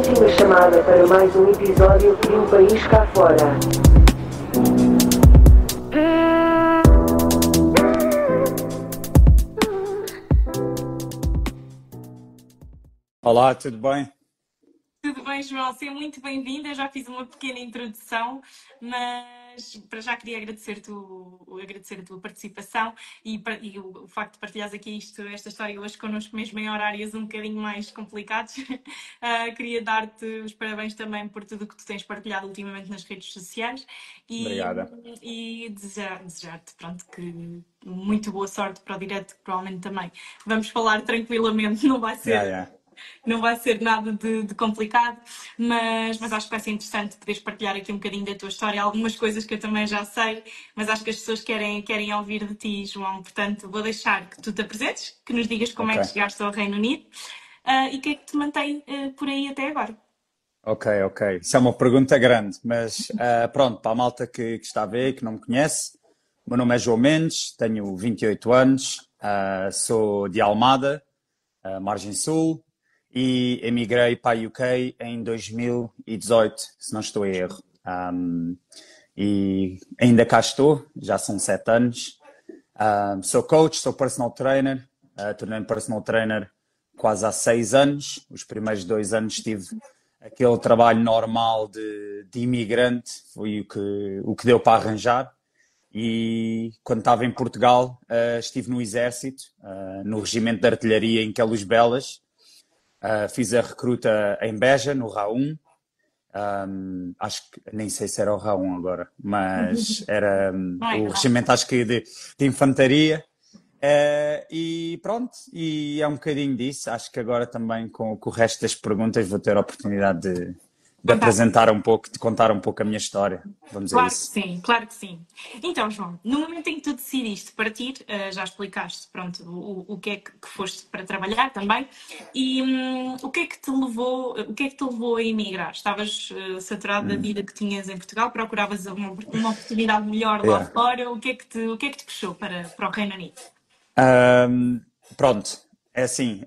última chamada para mais um episódio de Um País Cá Fora. Olá, tudo bem? Tudo bem, João? Seja muito bem-vinda. Eu já fiz uma pequena introdução, mas para já queria agradecer a tua participação e o facto de partilhares aqui esta história hoje connosco, mesmo em horários um bocadinho mais complicados. Queria dar-te os parabéns também por tudo o que tu tens partilhado ultimamente nas redes sociais e, Obrigada. e desejar-te, pronto, que muito boa sorte para o direto, que provavelmente também vamos falar tranquilamente, não vai Yeah, ser. yeah. Não vai ser nada de complicado, mas acho que vai ser interessante poderes partilhar aqui um bocadinho da tua história, algumas coisas que eu também já sei, mas acho que as pessoas querem ouvir de ti, João. Portanto, vou deixar que tu te apresentes, que nos digas como é Ok, que chegaste ao Reino Unido, e o que é que te mantém por aí até agora. ok. Isso é uma pergunta grande, mas pronto, para a malta que está a ver, que não me conhece, o meu nome é João Mendes, tenho 28 anos, sou de Almada, Margem Sul, e emigrei para a UK em 2018, se não estou em erro. E ainda cá estou, já são 7 anos. Sou coach, sou personal trainer, tornei-me personal trainer quase há 6 anos. Os primeiros 2 anos tive aquele trabalho normal de imigrante, foi o que deu para arranjar. E quando estava em Portugal, estive no Exército, no Regimento de Artilharia em Queluz Belas. Fiz a recruta em Beja, no RA1. Acho que nem sei se era o RA1 agora, mas era Não é o grave. regimento, acho que de infantaria. E pronto, e é um bocadinho disso. Acho que agora também com o resto das perguntas vou ter a oportunidade de Fantástico. apresentar um pouco, de contar um pouco a minha história. Vamos a Claro que isso. sim, claro que sim. Então, João, no momento em que tu decidiste partir, já explicaste, pronto, o que é que foste para trabalhar também, e o que é que te levou a emigrar? Estavas saturado da vida que tinhas em Portugal, procuravas uma oportunidade melhor lá Yeah. fora, o que é que te puxou para o Reino Unido? Um, Pronto, é assim,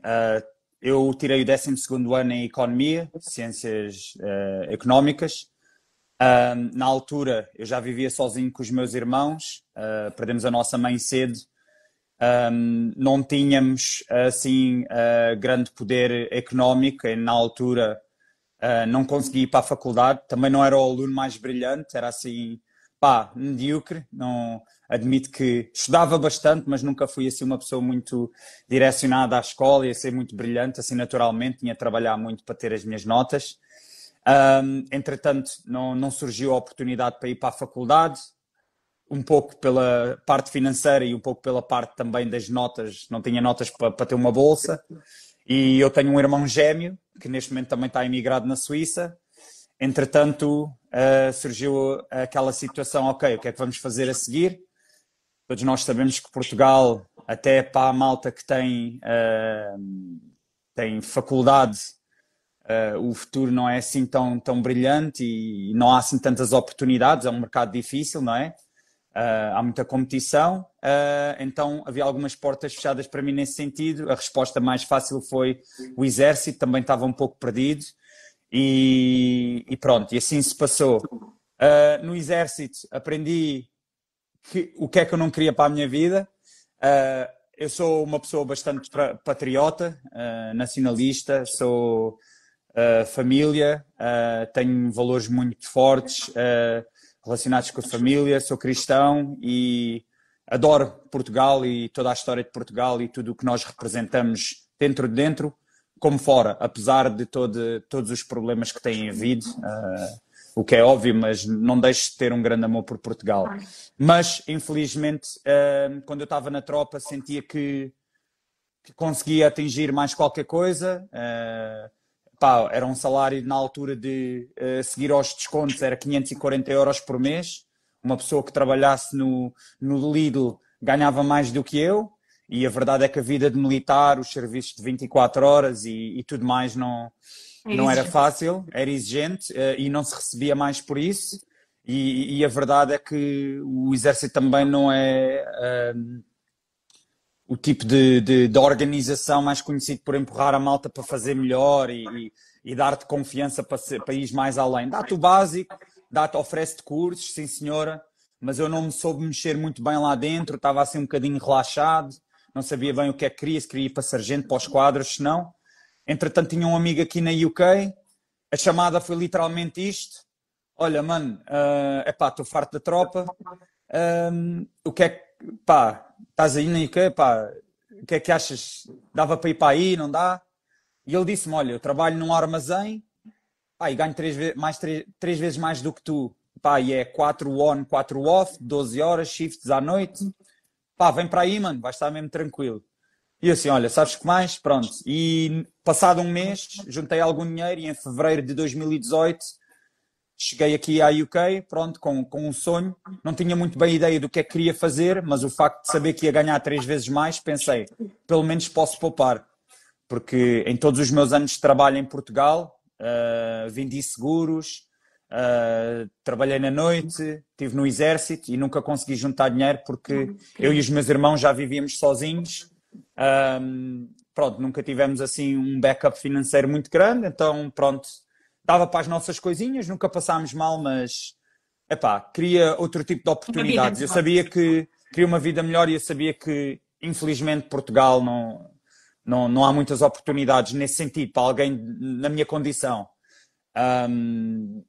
eu tirei o 12º ano em Economia, Ciências Económicas. Na altura, eu já vivia sozinho com os meus irmãos, perdemos a nossa mãe cedo. Não tínhamos, assim, grande poder económico. E, na altura, não consegui ir para a faculdade. Também não era o aluno mais brilhante, era assim, pá, medíocre. Não, admito que estudava bastante, mas nunca fui assim uma pessoa muito direcionada à escola e a ser muito brilhante, assim naturalmente. Tinha de trabalhar muito para ter as minhas notas. Entretanto, não surgiu a oportunidade para ir para a faculdade, um pouco pela parte financeira e um pouco pela parte também das notas. Não tinha notas para ter uma bolsa. E eu tenho um irmão gêmeo, que neste momento também está emigrado na Suíça. Entretanto, surgiu aquela situação, ok, o que é que vamos fazer a seguir? Todos nós sabemos que Portugal, até para a malta que tem faculdade, o futuro não é assim tão brilhante e não há assim tantas oportunidades, é um mercado difícil, não é? Há muita competição, então havia algumas portas fechadas para mim nesse sentido. A resposta mais fácil foi o Exército, também estava um pouco perdido e pronto, e assim se passou. No Exército aprendi o que é que eu não queria para a minha vida. Eu sou uma pessoa bastante patriota, nacionalista, sou família, tenho valores muito fortes relacionados com a família, sou cristão e adoro Portugal e toda a história de Portugal e tudo o que nós representamos dentro como fora, apesar de todos os problemas que têm havido, o que é óbvio, mas não deixo de ter um grande amor por Portugal. Mas, infelizmente, quando eu estava na tropa, sentia que conseguia atingir mais qualquer coisa. Era um salário na altura de seguir aos descontos, era 540 euros por mês. Uma pessoa que trabalhasse no Lidl ganhava mais do que eu. E a verdade é que a vida de militar, os serviços de 24 horas e tudo mais É não era exigente. fácil, era exigente e não se recebia mais por isso. E a verdade é que o exército também não é o tipo de organização mais conhecido por empurrar a malta para fazer melhor e dar-te confiança para ir mais além. Dá-te o básico, oferece-te cursos, sim senhora, mas eu não me soube mexer muito bem lá dentro, estava assim um bocadinho relaxado, não sabia bem o que é que queria, se queria ir para sargento, para os quadros, se não. Entretanto, tinha um amigo aqui na UK, a chamada foi literalmente isto: olha, mano, estou farto da tropa, o que é que, pá, estás aí na UK, pá, o que é que achas? Dava para ir para aí, não dá? E ele disse-me, olha, eu trabalho num armazém, pá, e ganho três vezes mais do que tu, pá, e é 4 on, 4 off, 12 horas, shifts à noite, pá, vem para aí, mano, vais estar mesmo tranquilo. E eu assim, olha, sabes que mais? Pronto. E passado um mês, juntei algum dinheiro e em fevereiro de 2018 cheguei aqui à UK, pronto, com um sonho. Não tinha muito bem ideia do que é que queria fazer, mas o facto de saber que ia ganhar 3 vezes mais, pensei, pelo menos posso poupar. Porque em todos os meus anos de trabalho em Portugal, vendi seguros, trabalhei na noite, estive no exército e nunca consegui juntar dinheiro porque eu e os meus irmãos já vivíamos sozinhos. Pronto, nunca tivemos assim um backup financeiro muito grande, então pronto, dava para as nossas coisinhas, nunca passámos mal, mas queria outro tipo de oportunidades. Eu sabia que queria uma vida melhor e eu sabia que infelizmente Portugal não há muitas oportunidades nesse sentido para alguém na minha condição.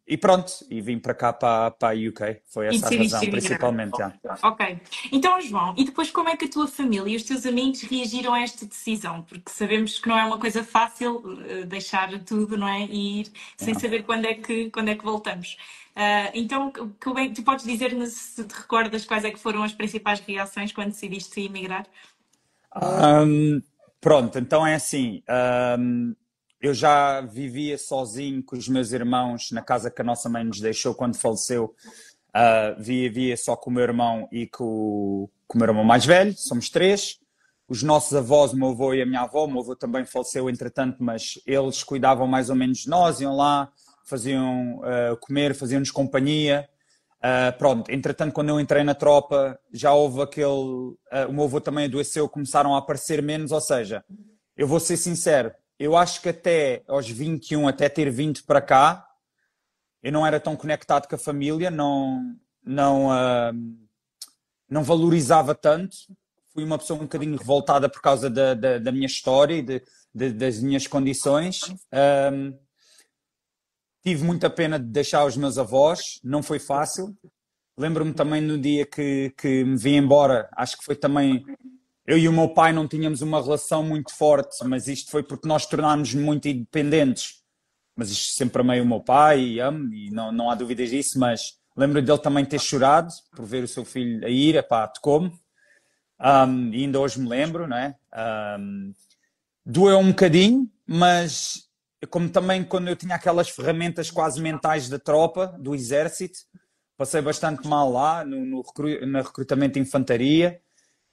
E pronto, e vim para cá, para a UK. Foi essa a razão, principalmente. Já. Ok. Então, João, e depois como é que a tua família e os teus amigos reagiram a esta decisão? Porque sabemos que não é uma coisa fácil deixar tudo, não é? E ir sem saber quando é que voltamos. Então, tu podes dizer-nos, se te recordas, quais é que foram as principais reações quando decidiste emigrar? Pronto, então é assim... eu já vivia sozinho com os meus irmãos na casa que a nossa mãe nos deixou quando faleceu. Vivia só com o meu irmão e com o meu irmão mais velho, somos 3. Os nossos avós, o meu avô e a minha avó, o meu avô também faleceu entretanto, mas eles cuidavam mais ou menos de nós, iam lá, faziam comer, faziam-nos companhia. Pronto, entretanto, quando eu entrei na tropa, já houve o meu avô também adoeceu, começaram a aparecer menos, ou seja, eu vou ser sincero, eu acho que até aos 21, até ter vindo para cá, eu não era tão conectado com a família, não valorizava tanto. Fui uma pessoa um bocadinho revoltada por causa da minha história e das minhas condições. Tive muita pena de deixar os meus avós, não foi fácil. Lembro-me também no dia que me vim embora, acho que foi também... Eu e o meu pai não tínhamos uma relação muito forte, mas isto foi porque nós tornámos-nos muito independentes. Mas isto sempre amei o meu pai e amo, e não há dúvidas disso, mas lembro dele também ter chorado por ver o seu filho a ir, tocou-me. E ainda hoje me lembro, não é? Doeu um bocadinho, mas como também quando eu tinha aquelas ferramentas quase mentais da tropa, do exército, passei bastante mal lá, no recrutamento de infantaria.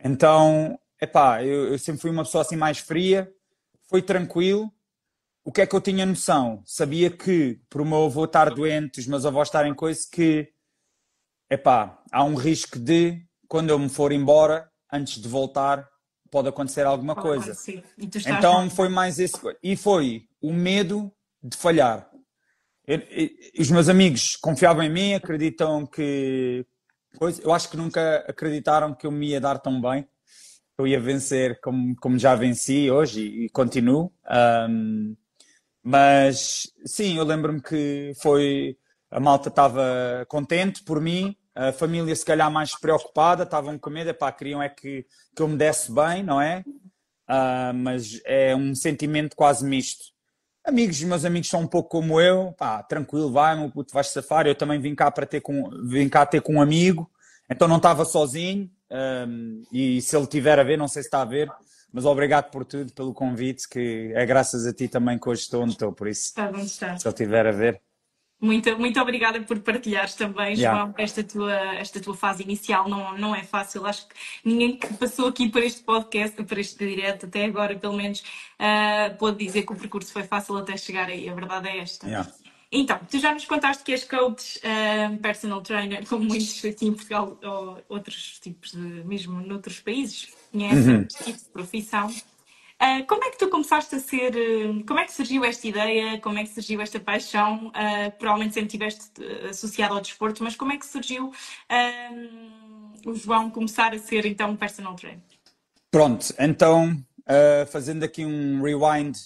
Então, eu sempre fui uma pessoa assim mais fria, foi tranquilo. O que é que eu tinha noção? Sabia que, por o meu avô estar doente, os meus avós estarem coisa, que, há um risco de, quando eu me for embora, antes de voltar, pode acontecer alguma coisa. Então, foi mais esse... E foi o medo de falhar. Os meus amigos confiavam em mim, acreditam que... Eu acho que nunca acreditaram que eu me ia dar tão bem, que eu ia vencer como já venci hoje e continuo. Mas sim, eu lembro-me que a malta estava contente por mim, a família se calhar mais preocupada, estavam com medo, queriam que eu me desse bem, não é? Mas é um sentimento quase misto. Os meus amigos são um pouco como eu, tranquilo, vai, meu puto, vais safar. Eu também vim cá ter com um amigo, então não estava sozinho. E se ele tiver a ver, não sei se está a ver, mas obrigado por tudo, pelo convite, que é graças a ti também que hoje estou onde estou, por isso, está bom, está. Se ele tiver a ver. Muito obrigada por partilhares também, João, esta tua fase inicial não é fácil. Acho que ninguém que passou aqui por este podcast, por este direto, até agora pelo menos, pode dizer que o percurso foi fácil até chegar aí. A verdade é esta. Então, tu já nos contaste que és coach, personal trainer, como muitos aqui em Portugal ou outros tipos de, mesmo noutros países, conhecem este tipo de profissão. Como é que tu começaste a ser, como é que surgiu esta ideia, como é que surgiu esta paixão? Provavelmente sempre estiveste associado ao desporto, mas como é que surgiu o João começar a ser então personal trainer? Pronto, então, fazendo aqui um rewind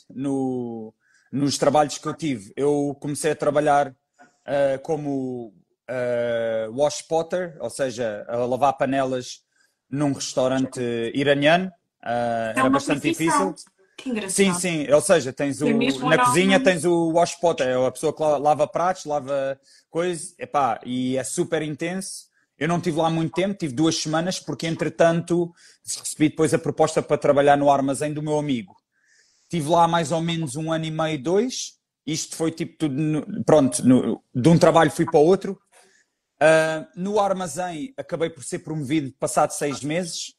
nos trabalhos que eu tive, eu comecei a trabalhar como wash potter, ou seja, a lavar panelas num restaurante iraniano. É Era uma bastante profissão. difícil. Que Sim, engraçado. sim, ou seja, É mesmo na cozinha enorme. tens o wash potter, é a pessoa que lava pratos, lava coisas, epá, e é super intenso. Eu não tive lá muito tempo, tive 2 semanas, porque entretanto recebi depois a proposta para trabalhar no armazém do meu amigo. Tive lá mais ou menos 1 ano e meio, 2. Isto foi tipo tudo, pronto, de um trabalho fui para o outro. No armazém acabei por ser promovido passado 6 meses.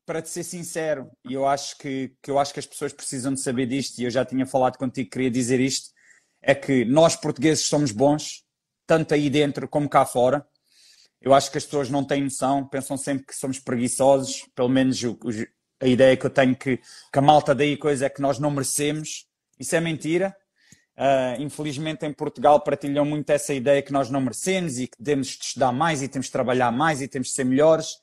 Para te ser sincero, e eu acho que as pessoas precisam de saber disto, e eu já tinha falado contigo, queria dizer isto, é que nós portugueses somos bons, tanto aí dentro como cá fora. Eu acho que as pessoas não têm noção, pensam sempre que somos preguiçosos, pelo menos a ideia que eu tenho que a malta daí coisa é que nós não merecemos. Isso é mentira. Infelizmente em Portugal partilham muito essa ideia que nós não merecemos e que temos de estudar mais e temos de trabalhar mais e temos de ser melhores.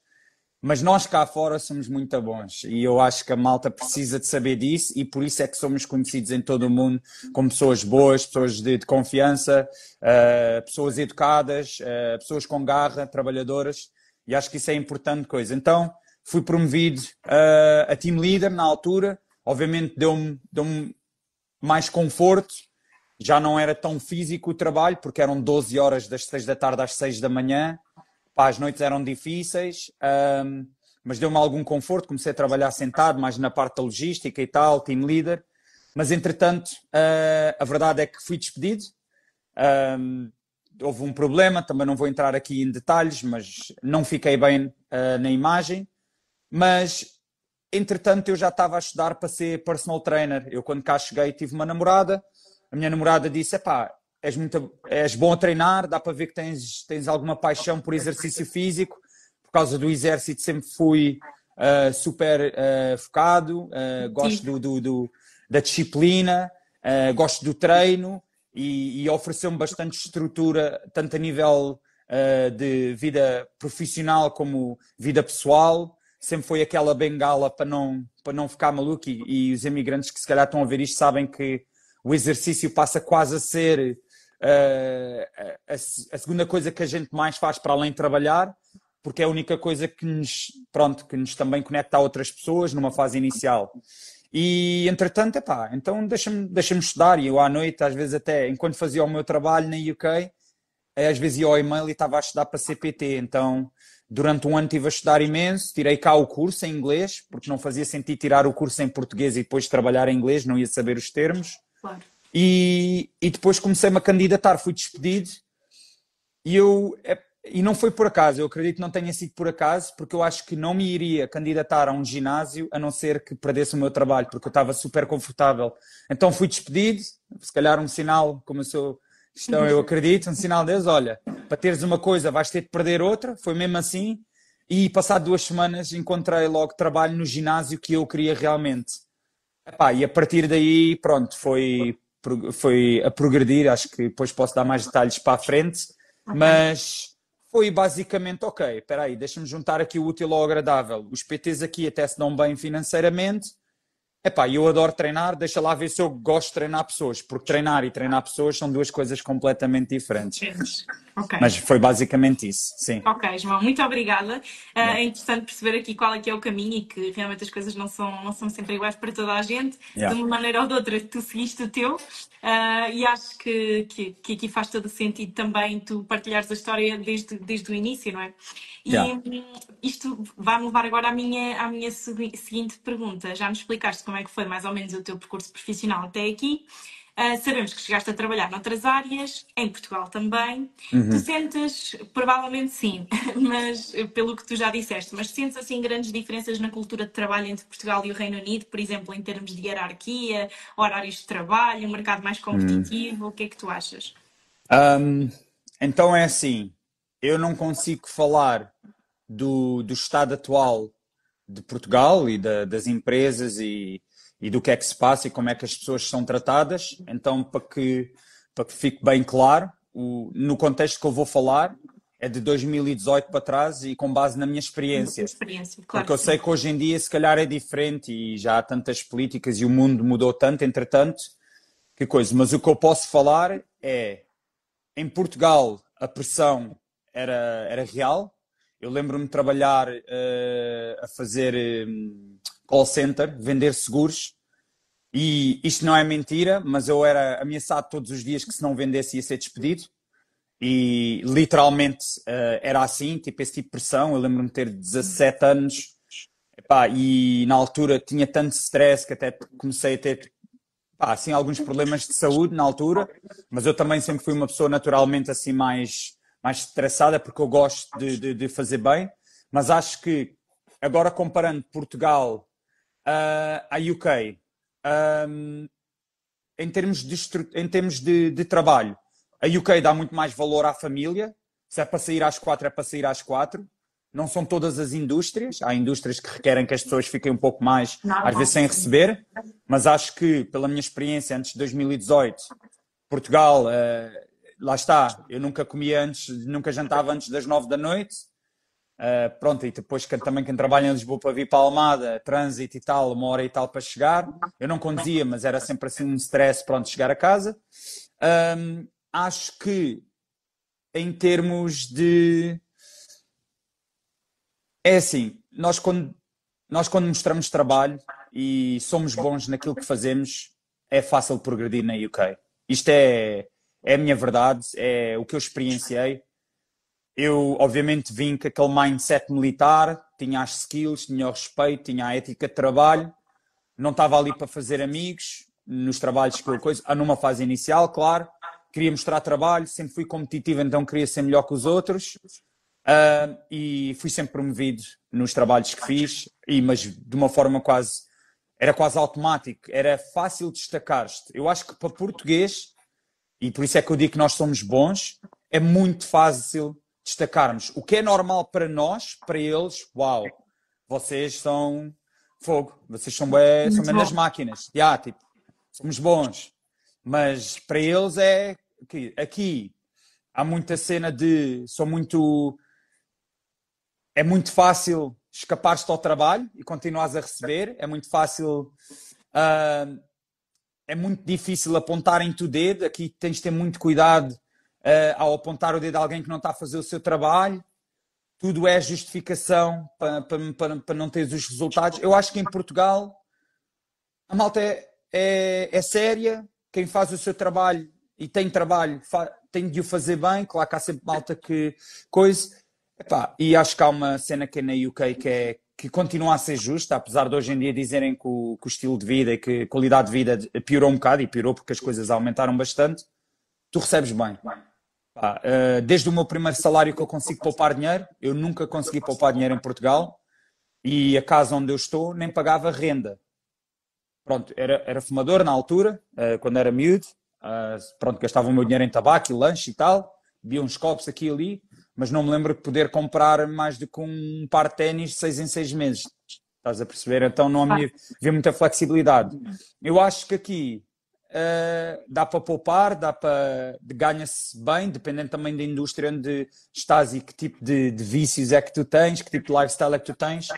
Mas nós cá fora somos muito bons e eu acho que a malta precisa de saber disso e por isso é que somos conhecidos em todo o mundo como pessoas boas, pessoas de confiança, pessoas educadas, pessoas com garra, trabalhadoras, e acho que isso é importante coisa. Então fui promovido a team leader na altura, obviamente deu-me mais conforto, já não era tão físico o trabalho porque eram 12 horas das 6 da tarde às 6 da manhã. Pá, as noites eram difíceis, mas deu-me algum conforto. Comecei a trabalhar sentado, mais na parte da logística e tal, team leader. Mas, entretanto, a verdade é que fui despedido. Houve um problema, também não vou entrar aqui em detalhes, mas não fiquei bem na imagem. Mas, entretanto, eu já estava a estudar para ser personal trainer. Eu, quando cá cheguei, tive uma namorada. A minha namorada disse, epá, és bom a treinar, dá para ver que tens alguma paixão por exercício físico. Por causa do exército sempre fui super focado, gosto da disciplina, gosto do treino e ofereceu-me bastante estrutura, tanto a nível de vida profissional como vida pessoal. Sempre foi aquela bengala para não ficar maluco e os imigrantes que se calhar estão a ver isto sabem que o exercício passa quase a ser a segunda coisa que a gente mais faz para além de trabalhar, porque é a única coisa que nos também conecta a outras pessoas numa fase inicial. E entretanto, epá, então deixa-me estudar. E eu à noite, às vezes até, enquanto fazia o meu trabalho na UK, às vezes ia ao e-mail e estava a estudar para CPT. Então, durante um ano estive a estudar imenso, tirei cá o curso em inglês, porque não fazia sentido tirar o curso em português e depois trabalhar em inglês, não ia saber os termos. Claro. E depois comecei-me a candidatar, fui despedido e não foi por acaso, eu acredito que não tenha sido por acaso, porque eu acho que não me iria candidatar a um ginásio a não ser que perdesse o meu trabalho, porque eu estava super confortável. Então fui despedido, se calhar um sinal, como eu sou cristão, eu acredito, um sinal de Deus, olha, para teres uma coisa vais ter de perder outra, foi mesmo assim, e passado 2 semanas encontrei logo trabalho no ginásio que eu queria realmente. Epá, e a partir daí, pronto, foi a progredir, acho que depois posso dar mais detalhes para a frente, mas foi basicamente, ok, espera aí, deixa-me juntar aqui o útil ao agradável. Os PTs aqui até se dão bem financeiramente. Epá, eu adoro treinar, deixa lá ver se eu gosto de treinar pessoas, porque treinar e treinar pessoas são duas coisas completamente diferentes. Ok. Mas foi basicamente isso, sim. Ok, João, muito obrigada. Yeah. É interessante perceber aqui qual é que é o caminho e que realmente as coisas não são sempre iguais para toda a gente. Yeah. De uma maneira ou de outra, tu seguiste o teu e acho que aqui faz todo o sentido também tu partilhares a história desde o início, não é? E Yeah. isto vai-me levar agora à minha seguinte pergunta. Já me explicaste como é que foi mais ou menos o teu percurso profissional até aqui. Sabemos que chegaste a trabalhar noutras áreas, em Portugal também. Tu Uhum. sentes, provavelmente sim, mas pelo que tu já disseste, mas sentes assim grandes diferenças na cultura de trabalho entre Portugal e o Reino Unido, por exemplo, em termos de hierarquia, horários de trabalho, um mercado mais Uhum. competitivo, o que é que tu achas? Ahm, então é assim, eu não consigo falar do estado atual de Portugal e das empresas e do que é que se passa e como é que as pessoas são tratadas. Então, para que fique bem claro, no contexto que eu vou falar é de 2018 para trás e com base na minha experiência. Experiência, claro Porque que eu sei sim. que hoje em dia, se calhar, é diferente e já há tantas políticas e o mundo mudou tanto, entretanto, que coisa. Mas o que eu posso falar é, em Portugal, a pressão era real. Eu lembro-me de trabalhar a fazer call center, vender seguros. E isto não é mentira, mas eu era ameaçado todos os dias que se não vendesse ia ser despedido. E literalmente era assim, tipo esse tipo de pressão. Eu lembro-me de ter 17 anos. Epá, e na altura tinha tanto stress que até comecei a ter assim, alguns problemas de saúde na altura, mas eu também sempre fui uma pessoa naturalmente assim mais estressada porque eu gosto de fazer bem, mas acho que agora comparando Portugal à UK, em termos de trabalho, a UK dá muito mais valor à família. Se é para sair às 4, é para sair às 4. Não são todas as indústrias. Há indústrias que requerem que as pessoas fiquem um pouco mais, às vezes, Normal, sem sim. receber. Mas acho que, pela minha experiência antes de 2018, Portugal, lá está, eu nunca comia antes, nunca jantava antes das 9 da noite. Pronto, e depois também quem trabalha em Lisboa para vir para a Almada, trânsito e tal, 1 hora e tal para chegar. Eu não conduzia, mas era sempre assim um stress, pronto, chegar a casa. Acho que em termos de... É assim, nós quando mostramos trabalho e somos bons naquilo que fazemos, é fácil progredir na UK. Isto é a minha verdade, é o que eu experienciei. Eu, obviamente, vim com aquele mindset militar, tinha as skills, tinha o respeito, tinha a ética de trabalho, não estava ali para fazer amigos nos trabalhos que eu coisa, numa fase inicial, claro. Queria mostrar trabalho, sempre fui competitivo, então queria ser melhor que os outros. E fui sempre promovido nos trabalhos que fiz, mas de uma forma era quase automático, era fácil destacar-te. Eu acho que para português, e por isso é que eu digo que nós somos bons, é muito fácil destacarmos. O que é normal para nós, para eles, uau, vocês são fogo, vocês são Muito menos bom. máquinas. Tipo, somos bons. Mas para eles é que aqui há muita cena de é muito fácil escapar-te ao trabalho e continuares a receber, é muito fácil, é muito difícil apontarem-te o dedo, aqui tens de ter muito cuidado ao apontar o dedo a alguém que não está a fazer o seu trabalho, tudo é justificação para não teres os resultados. Eu acho que em Portugal a malta é séria, quem faz o seu trabalho e tem trabalho tem de o fazer bem, claro que há sempre malta que coisa. Epá, e acho que há uma cena que é na UK que continua a ser justa, apesar de hoje em dia dizerem que o estilo de vida e que a qualidade de vida piorou um bocado, e piorou porque as coisas aumentaram bastante, tu recebes bem. Pá, desde o meu primeiro salário que eu consigo poupar dinheiro, eu nunca consegui poupar dinheiro em Portugal, e a casa onde eu estou nem pagava renda. Pronto, era fumador na altura, quando era miúdo, pronto, gastava o meu dinheiro em tabaco e lanche e tal, bebia uns copos aqui e ali, mas não me lembro de poder comprar mais do que um par de ténis de 6 em 6 meses. Estás a perceber? Então não havia muita flexibilidade. Eu acho que aqui dá para poupar, ganha-se bem, dependendo também da indústria onde estás e que tipo de vícios é que tu tens, que tipo de lifestyle é que tu tens.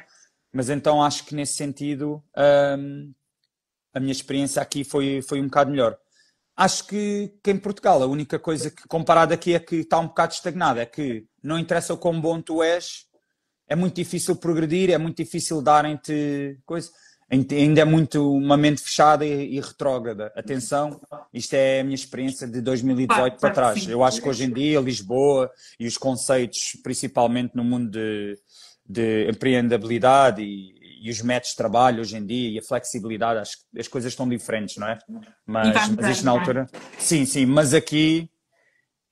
Mas então acho que nesse sentido a minha experiência aqui foi um bocado melhor. Acho que em Portugal a única coisa que comparado aqui é que está um bocado estagnado, é que não interessa o quão bom tu és, é muito difícil progredir, é muito difícil darem-te coisa. Ainda é muito uma mente fechada e retrógrada. Atenção, isto é a minha experiência de 2018 para Claro que trás. sim. Eu acho que hoje em dia Lisboa e os conceitos, principalmente no mundo de empreendabilidade e os métodos de trabalho hoje em dia e a flexibilidade, acho que as coisas estão diferentes, não é? E vai Mas isto na mudando, não é? altura, sim, mas aqui,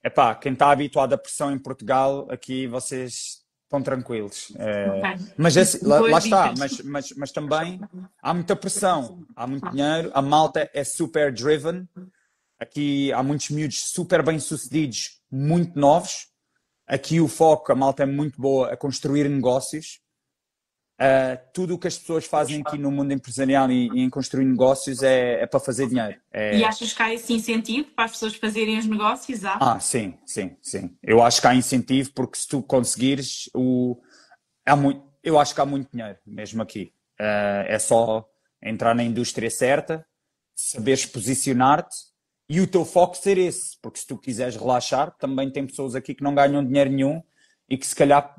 epá, quem está habituado à pressão em Portugal, aqui vocês estão tranquilos. Ok. Mas lá Boas está, dicas. mas também há muita pressão, há muito dinheiro, a malta é super driven, aqui há muitos miúdos super bem-sucedidos, muito novos. Aqui o foco, a malta é muito boa a construir negócios. Tudo o que as pessoas fazem aqui no mundo empresarial e em construir negócios é para fazer dinheiro. E achas que há esse incentivo para as pessoas fazerem os negócios? Sim. Eu acho que há incentivo porque se tu conseguires, eu acho que há muito dinheiro mesmo aqui. É só entrar na indústria certa, saberes posicionar-te e o teu foco ser esse. Porque se tu quiseres relaxar, também tem pessoas aqui que não ganham dinheiro nenhum e que se calhar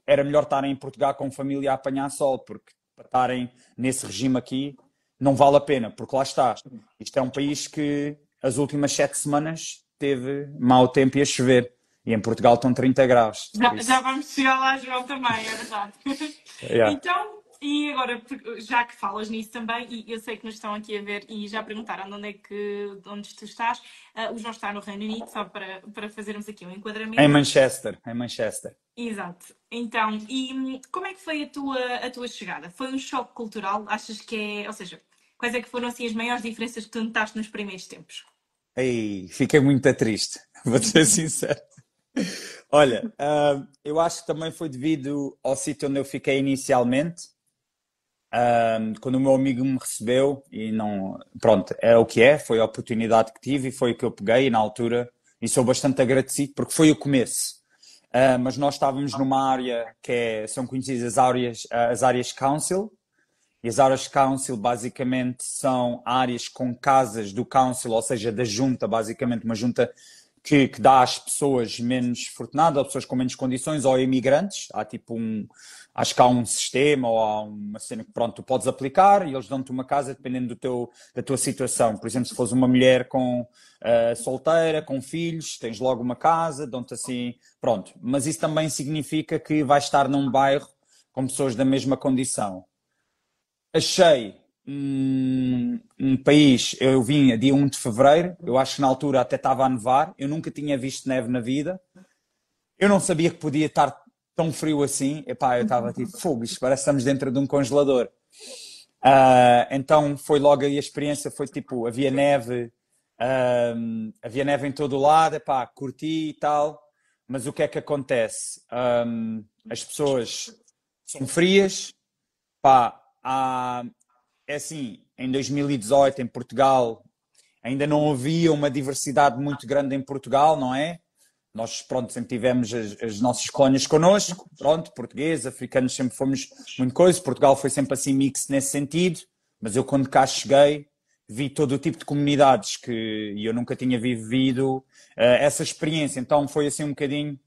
era melhor estarem em Portugal com família a apanhar sol, porque para estarem nesse regime aqui não vale a pena, porque lá está. Isto é um país que as últimas 7 semanas teve mau tempo e a chover. E em Portugal estão 30 graus. Já vamos chegar lá, João, também, é verdade. Yeah. Então, e agora, já que falas nisso também, e eu sei que nos estão aqui a ver e já perguntaram onde tu estás, o João está no Reino Unido, só para fazermos aqui um enquadramento. Em Manchester. Exato. Então, e como é que foi a tua chegada? Foi um choque cultural? Achas que ou seja, quais é que foram assim as maiores diferenças que tu notaste nos primeiros tempos? Ei, fiquei muito triste, vou ser sincero. Olha, eu acho que também foi devido ao sítio onde eu fiquei inicialmente. Quando o meu amigo me recebeu e não, pronto, é o que é, foi a oportunidade que tive e foi o que eu peguei na altura e sou bastante agradecido porque foi o começo. Mas nós estávamos numa área são conhecidas as áreas Council, e as áreas Council basicamente são áreas com casas do Council, ou seja, da junta, basicamente uma junta que dá às pessoas menos fortunadas, ou pessoas com menos condições, ou imigrantes. Há tipo acho que há um sistema ou há uma cena que pronto, tu podes aplicar e eles dão-te uma casa dependendo da tua situação. Por exemplo, se fores uma mulher solteira, com filhos, tens logo uma casa, dão-te assim, pronto. Mas isso também significa que vais estar num bairro com pessoas da mesma condição. Achei um país, eu vim a dia 1 de fevereiro, eu acho que na altura até estava a nevar, eu nunca tinha visto neve na vida, eu não sabia que podia estar tão frio assim, epá, eu estava tipo, fogo, isto parece que estamos dentro de um congelador. Então foi logo aí a experiência, foi tipo, havia neve em todo o lado, epá, curti e tal, mas o que é que acontece? As pessoas são frias, pá, é assim, em 2018 em Portugal ainda não havia uma diversidade muito grande em Portugal, não é? Nós, pronto, sempre tivemos as nossas colónias connosco, pronto, portugueses, africanos, sempre fomos muito coisa. Portugal foi sempre assim mix nesse sentido, mas eu quando cá cheguei vi todo o tipo de comunidades e eu nunca tinha vivido essa experiência, então foi assim um bocadinho,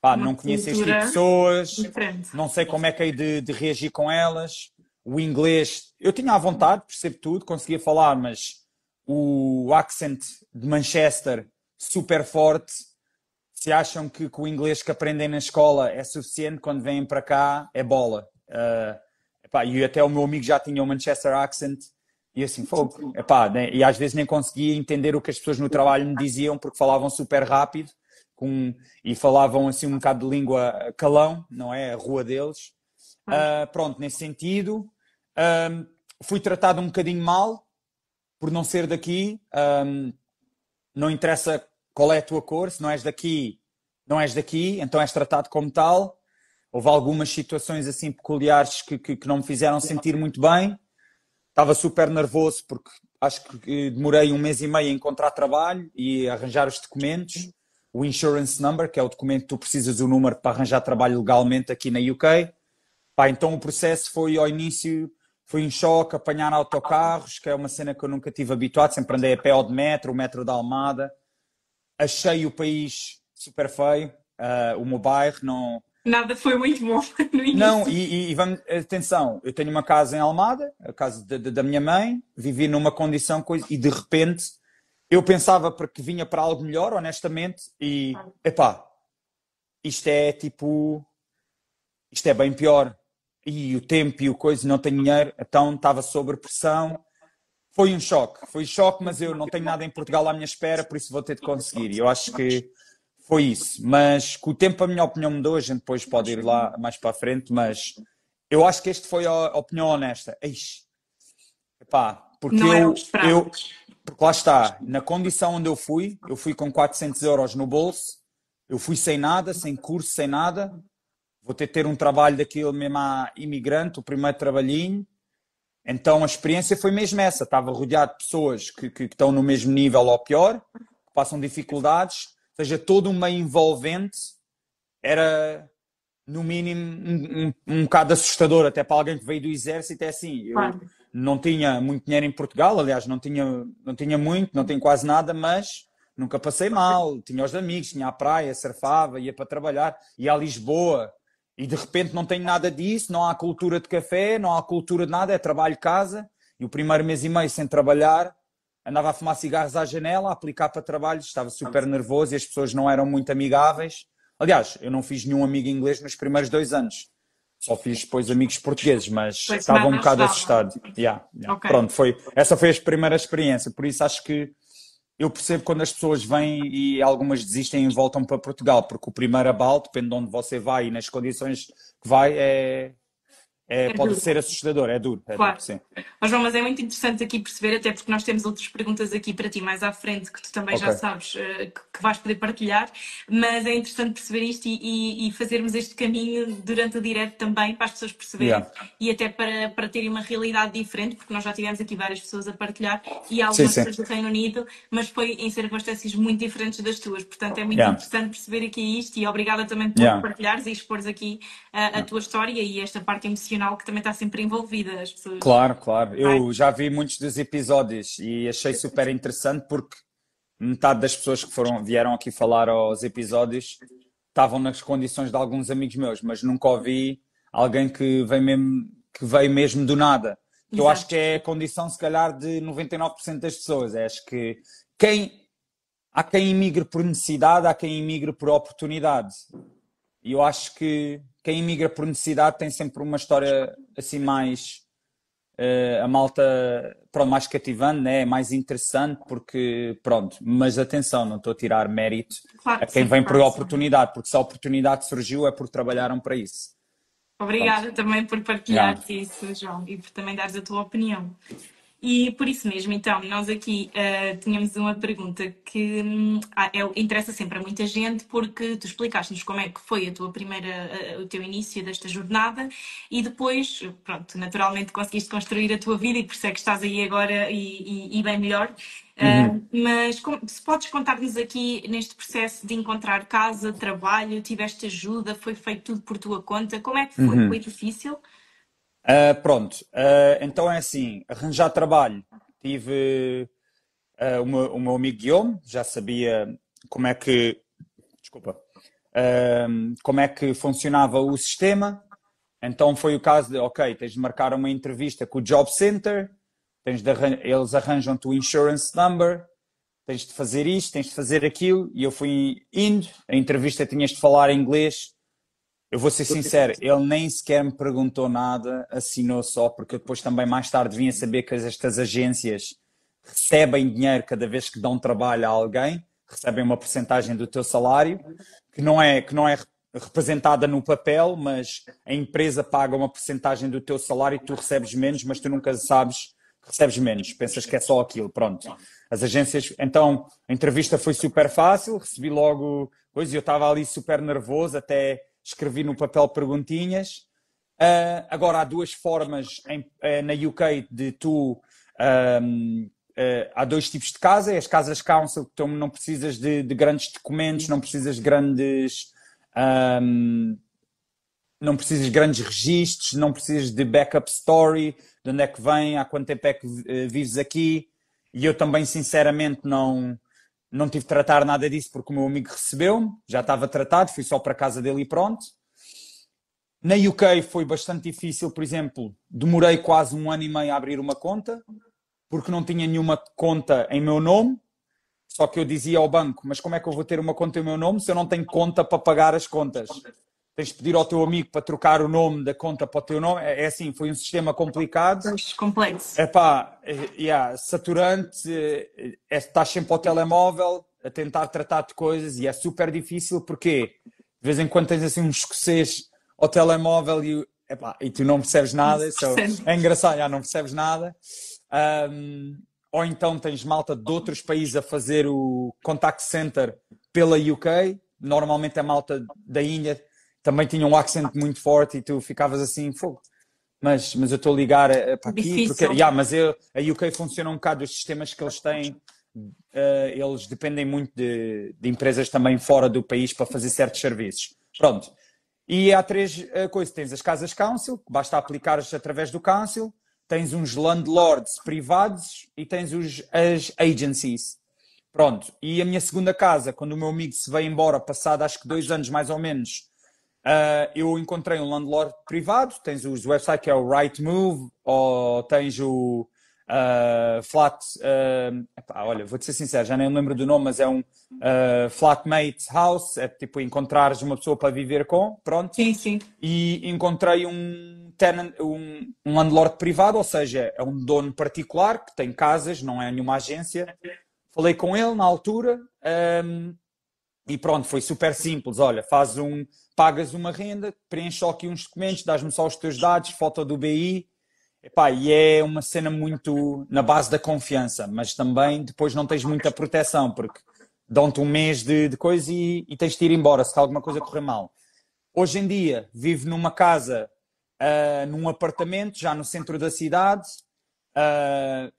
pá, não conheço este tipo de pessoas, diferente. Não sei como é que hei de reagir com elas. O inglês, eu tinha à vontade, percebo tudo, conseguia falar, mas o accent de Manchester, super forte. Se acham que o inglês que aprendem na escola é suficiente, quando vêm para cá, é bola. E até o meu amigo já tinha o Manchester accent, e assim, fogo. Né? E às vezes nem conseguia entender o que as pessoas no trabalho me diziam, porque falavam super rápido, e falavam assim um bocado de língua calão, não é? A rua deles. Pronto, nesse sentido. Fui tratado um bocadinho mal por não ser daqui. Não interessa qual é a tua cor, se não és daqui, não és daqui, então és tratado como tal. Houve algumas situações assim peculiares que não me fizeram sentir muito bem. Estava super nervoso porque acho que demorei 1 mês e meio a encontrar trabalho e arranjar os documentos. O insurance number, que é o documento que tu precisas do número para arranjar trabalho legalmente aqui na UK. Então o processo foi ao início, foi um choque, apanhar autocarros, que é uma cena que eu nunca tive habituado, sempre andei a pé ou de metro, o metro da Almada. Achei o país super feio, o meu bairro não... Nada foi muito bom no início. Não, e vamos, atenção, eu tenho uma casa em Almada, a casa da minha mãe, vivi numa condição, e de repente eu pensava que vinha para algo melhor, honestamente, e epá, isto é bem pior. e o tempo e o coisa, não tenho dinheiro, então estava sob pressão. Foi um choque, mas eu não tenho nada em Portugal à minha espera, por isso vou ter de conseguir. E eu acho que foi isso. Mas com o tempo a minha opinião mudou, a gente depois pode ir lá mais para a frente, mas eu acho que este foi a opinião honesta. Eixe, epá, porque Não era o esperado. porque lá está, na condição onde eu fui com 400 euros no bolso, eu fui sem nada, sem curso, sem nada, vou ter um trabalho daquilo mesmo a imigrante, o primeiro trabalhinho. Então a experiência foi mesmo essa, estava rodeado de pessoas que estão no mesmo nível ou pior, que passam dificuldades, ou seja, todo um meio envolvente era, no mínimo, um bocado assustador, até para alguém que veio do exército, é assim, eu Claro. não tinha muito dinheiro em Portugal, aliás, não tinha muito, não tenho quase nada, mas nunca passei mal, tinha os amigos, tinha a praia, surfava, ia para trabalhar, ia a Lisboa, e de repente não tenho nada disso, não há cultura de café, não há cultura de nada, é trabalho, casa, e o primeiro mês e meio sem trabalhar, andava a fumar cigarros à janela, a aplicar para trabalho, estava super nervoso e as pessoas não eram muito amigáveis. Aliás, eu não fiz nenhum amigo inglês nos primeiros 2 anos. Só fiz depois amigos portugueses, mas Pois, estava um nada bocado ajudava. assustado. Yeah. Ok. Pronto, essa foi a primeira experiência. Por isso acho que eu percebo quando as pessoas vêm e algumas desistem e voltam para Portugal, porque o primeiro abalo, depende de onde você vai e nas condições que vai, pode duro. ser assustador, é duro, Claro. sim. Mas, João, mas é muito interessante aqui perceber, até porque nós temos outras perguntas aqui para ti mais à frente, que tu também já Ok. sabes que vais poder partilhar, mas é interessante perceber isto e fazermos este caminho durante o direto também, para as pessoas perceberem Yeah. e até para terem uma realidade diferente, porque nós já tivemos aqui várias pessoas a partilhar e há Sim, algumas sim. pessoas do Reino Unido, mas foi em circunstâncias muito diferentes das tuas, portanto é muito Yeah. interessante perceber aqui isto e obrigada também por Yeah. partilhares e expores aqui a tua história e esta parte emocional que também está sempre envolvida, as pessoas. Claro. Eu já vi muitos dos episódios e achei super interessante porque metade das pessoas que vieram aqui falar aos episódios estavam nas condições de alguns amigos meus, mas nunca ouvi alguém que veio mesmo do nada. Que eu acho Exato. que é a condição, se calhar, de 99% das pessoas. Acho que há quem imigre por necessidade, há quem imigre por oportunidade. E eu acho que quem imigra por necessidade tem sempre uma história assim mais a malta, pronto, mais cativante, né? Mais interessante, porque, pronto, mas atenção, não estou a tirar mérito Claro a que quem sim, vem por claro que sim. oportunidade, porque se a oportunidade surgiu é porque trabalharam para isso. Obrigada também por partilhares isso, João, e por também dares a tua opinião. E por isso mesmo, então, nós aqui tínhamos uma pergunta que interessa sempre a muita gente, porque tu explicaste-nos como é que foi a tua o teu início desta jornada e depois, pronto, naturalmente conseguiste construir a tua vida e por isso é que estás aí agora e bem melhor. Mas se podes contar-nos aqui neste processo de encontrar casa, trabalho, tiveste ajuda, foi feito tudo por tua conta, como é que foi? Foi difícil? Pronto, então é assim, arranjar trabalho. Tive o meu amigo Guillaume, já sabia como é que, desculpa, como é que funcionava o sistema. Então foi o caso de, ok, tens de marcar uma entrevista com o Job Center, eles arranjam-te o insurance number, tens de fazer isto, tens de fazer aquilo, e eu fui indo, a entrevista tinhas de falar inglês. Eu vou ser sincero, ele nem sequer me perguntou nada, assinou só, porque eu depois também mais tarde vinha saber que estas agências recebem dinheiro cada vez que dão trabalho a alguém, recebem uma porcentagem do teu salário, que não é representada no papel, mas a empresa paga uma porcentagem do teu salário e tu recebes menos, mas tu nunca sabes que recebes menos, pensas que é só aquilo, pronto. As agências, então a entrevista foi super fácil, recebi logo coisa, eu estava ali super nervoso, até escrevi no papel perguntinhas. Agora há duas formas na UK de tu há dois tipos de casa, as casas council, que não precisas de grandes documentos, não precisas de grandes registros, não precisas de backup story, de onde é que vem, há quanto tempo é que vives aqui. E eu também, sinceramente, não tive de tratar nada disso porque o meu amigo recebeu-me, já estava tratado, fui só para a casa dele e pronto. Na UK foi bastante difícil, por exemplo, demorei quase 1 ano e meio a abrir uma conta, porque não tinha nenhuma conta em meu nome, só que eu dizia ao banco, mas como é que eu vou ter uma conta em meu nome se eu não tenho conta para pagar as contas? tens de pedir ao teu amigo para trocar o nome da conta para o teu nome. É assim, foi um sistema complicado. Complexo. Epá, saturante, estás sempre ao telemóvel a tentar tratar de coisas e é super difícil porque de vez em quando tens assim um escocês ao telemóvel e tu não percebes nada, é engraçado, já não percebes nada. Ou então tens malta de outros países a fazer o contact center pela UK, normalmente a malta da Índia também tinha um accent muito forte e tu ficavas assim, fogo. Mas eu estou a ligar para aqui, porque mas a UK funciona um bocado, os sistemas que eles têm, eles dependem muito de empresas também fora do país para fazer certos serviços. Pronto. E há três coisas. Tens as casas council, que basta aplicares através do council, tens uns landlords privados e tens as agencies. Pronto. E a minha segunda casa, quando o meu amigo se veio embora, passado acho que 2 anos mais ou menos, eu encontrei um landlord privado, tens os websites que é o Rightmove, ou tens o olha, vou-te ser sincero, já nem me lembro do nome, mas é um flatmate house, é tipo encontrares uma pessoa para viver com, pronto. Sim, sim. E encontrei um tenant, um landlord privado, ou seja, é um dono particular que tem casas, não é nenhuma agência. Falei com ele na altura, e pronto, foi super simples. Olha, pagas uma renda, preenches só aqui uns documentos, dás-me só os teus dados, foto do BI. Epá, e é uma cena muito na base da confiança, mas também depois não tens muita proteção, porque dão-te um mês de coisa e tens de ir embora se alguma coisa correr mal. Hoje em dia, vivo numa casa, num apartamento, já no centro da cidade.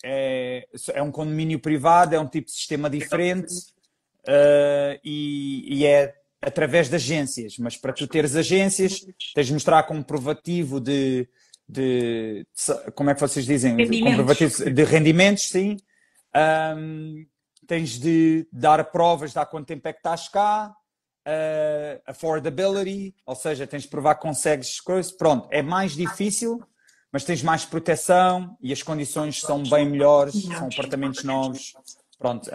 É um condomínio privado, é um tipo de sistema diferente. E é através de agências, mas para tu teres agências tens de mostrar comprovativo de como é que vocês dizem? Comprovativo de rendimentos, sim. Tens de dar provas de há quanto tempo é que estás cá, affordability, ou seja, tens de provar que consegues coisas. Pronto, é mais difícil, mas tens mais proteção e as condições são bem melhores, são apartamentos novos. Pronto,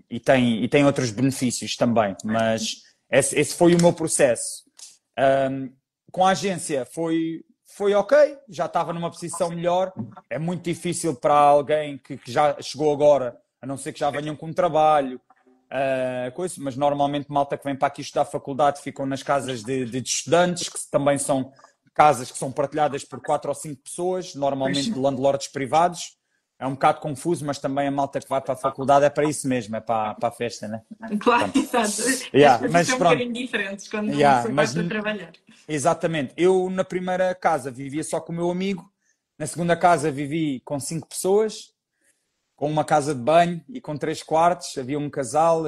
e tem outros benefícios também, mas esse foi o meu processo. Com a agência foi ok, já estava numa posição melhor. É muito difícil para alguém que já chegou agora, a não ser que já venham com trabalho, mas normalmente malta que vem para aqui estudar faculdade ficam nas casas de estudantes, que também são casas que são partilhadas por 4 ou 5 pessoas, normalmente de landlords privados. É um bocado confuso, mas também a malta que vai para a faculdade é para isso mesmo, é para a festa, né? Claro, exato. As coisas são um bocadinho diferentes quando você vai para trabalhar. Exatamente. Eu, na primeira casa, vivia só com o meu amigo. Na segunda casa, vivi com 5 pessoas, com uma casa de banho e com 3 quartos. Havia um casal,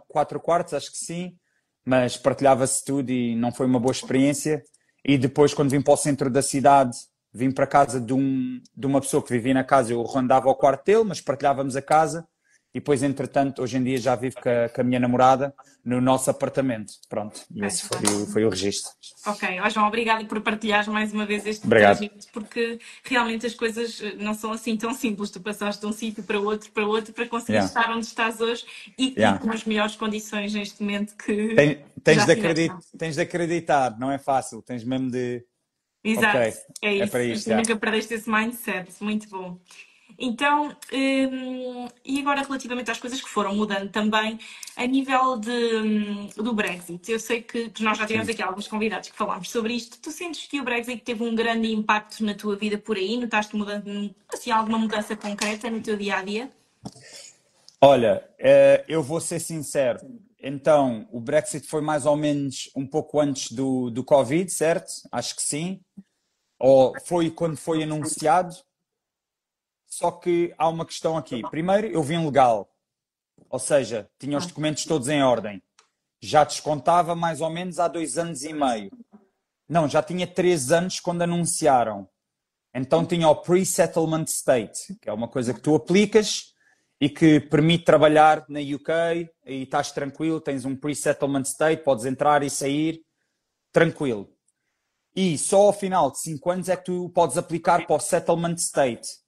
4 quartos, acho que sim, mas partilhava-se tudo e não foi uma boa experiência. E depois, quando vim para o centro da cidade, vim para a casa de uma pessoa que vivia na casa, eu rondava ao quarto dele, mas partilhávamos a casa. E depois, entretanto, hoje em dia já vivo com a minha namorada no nosso apartamento. Pronto, e esse foi o registro. Ok, João, obrigada por partilhares mais uma vez este trajeto, porque realmente as coisas não são assim tão simples. Tu passaste de um sítio para outro, para conseguir estar onde estás hoje e com as melhores condições neste momento que tens de acreditar, não é fácil, tens mesmo de... Exato, okay. É isso. É para isto, nunca perdeste esse mindset, muito bom. Então, e agora relativamente às coisas que foram mudando também, a nível do Brexit, eu sei que nós já tivemos aqui alguns convidados que falámos sobre isto. Tu sentes que o Brexit teve um grande impacto na tua vida por aí? Notaste assim, alguma mudança concreta no teu dia-a-dia? Olha, eu vou ser sincero. Então, o Brexit foi mais ou menos um pouco antes do Covid, certo? Acho que sim. Ou foi quando foi anunciado. Só que há uma questão aqui. Primeiro, eu vim legal. Ou seja, tinha os documentos todos em ordem. Já descontava mais ou menos há 2 anos e meio. Não, já tinha 3 anos quando anunciaram. Então tinha o Pre-Settlement State, que é uma coisa que tu aplicas e que permite trabalhar na UK e estás tranquilo, tens um Pre-Settlement State, podes entrar e sair tranquilo. E só ao final de 5 anos é que tu podes aplicar para o Settlement State.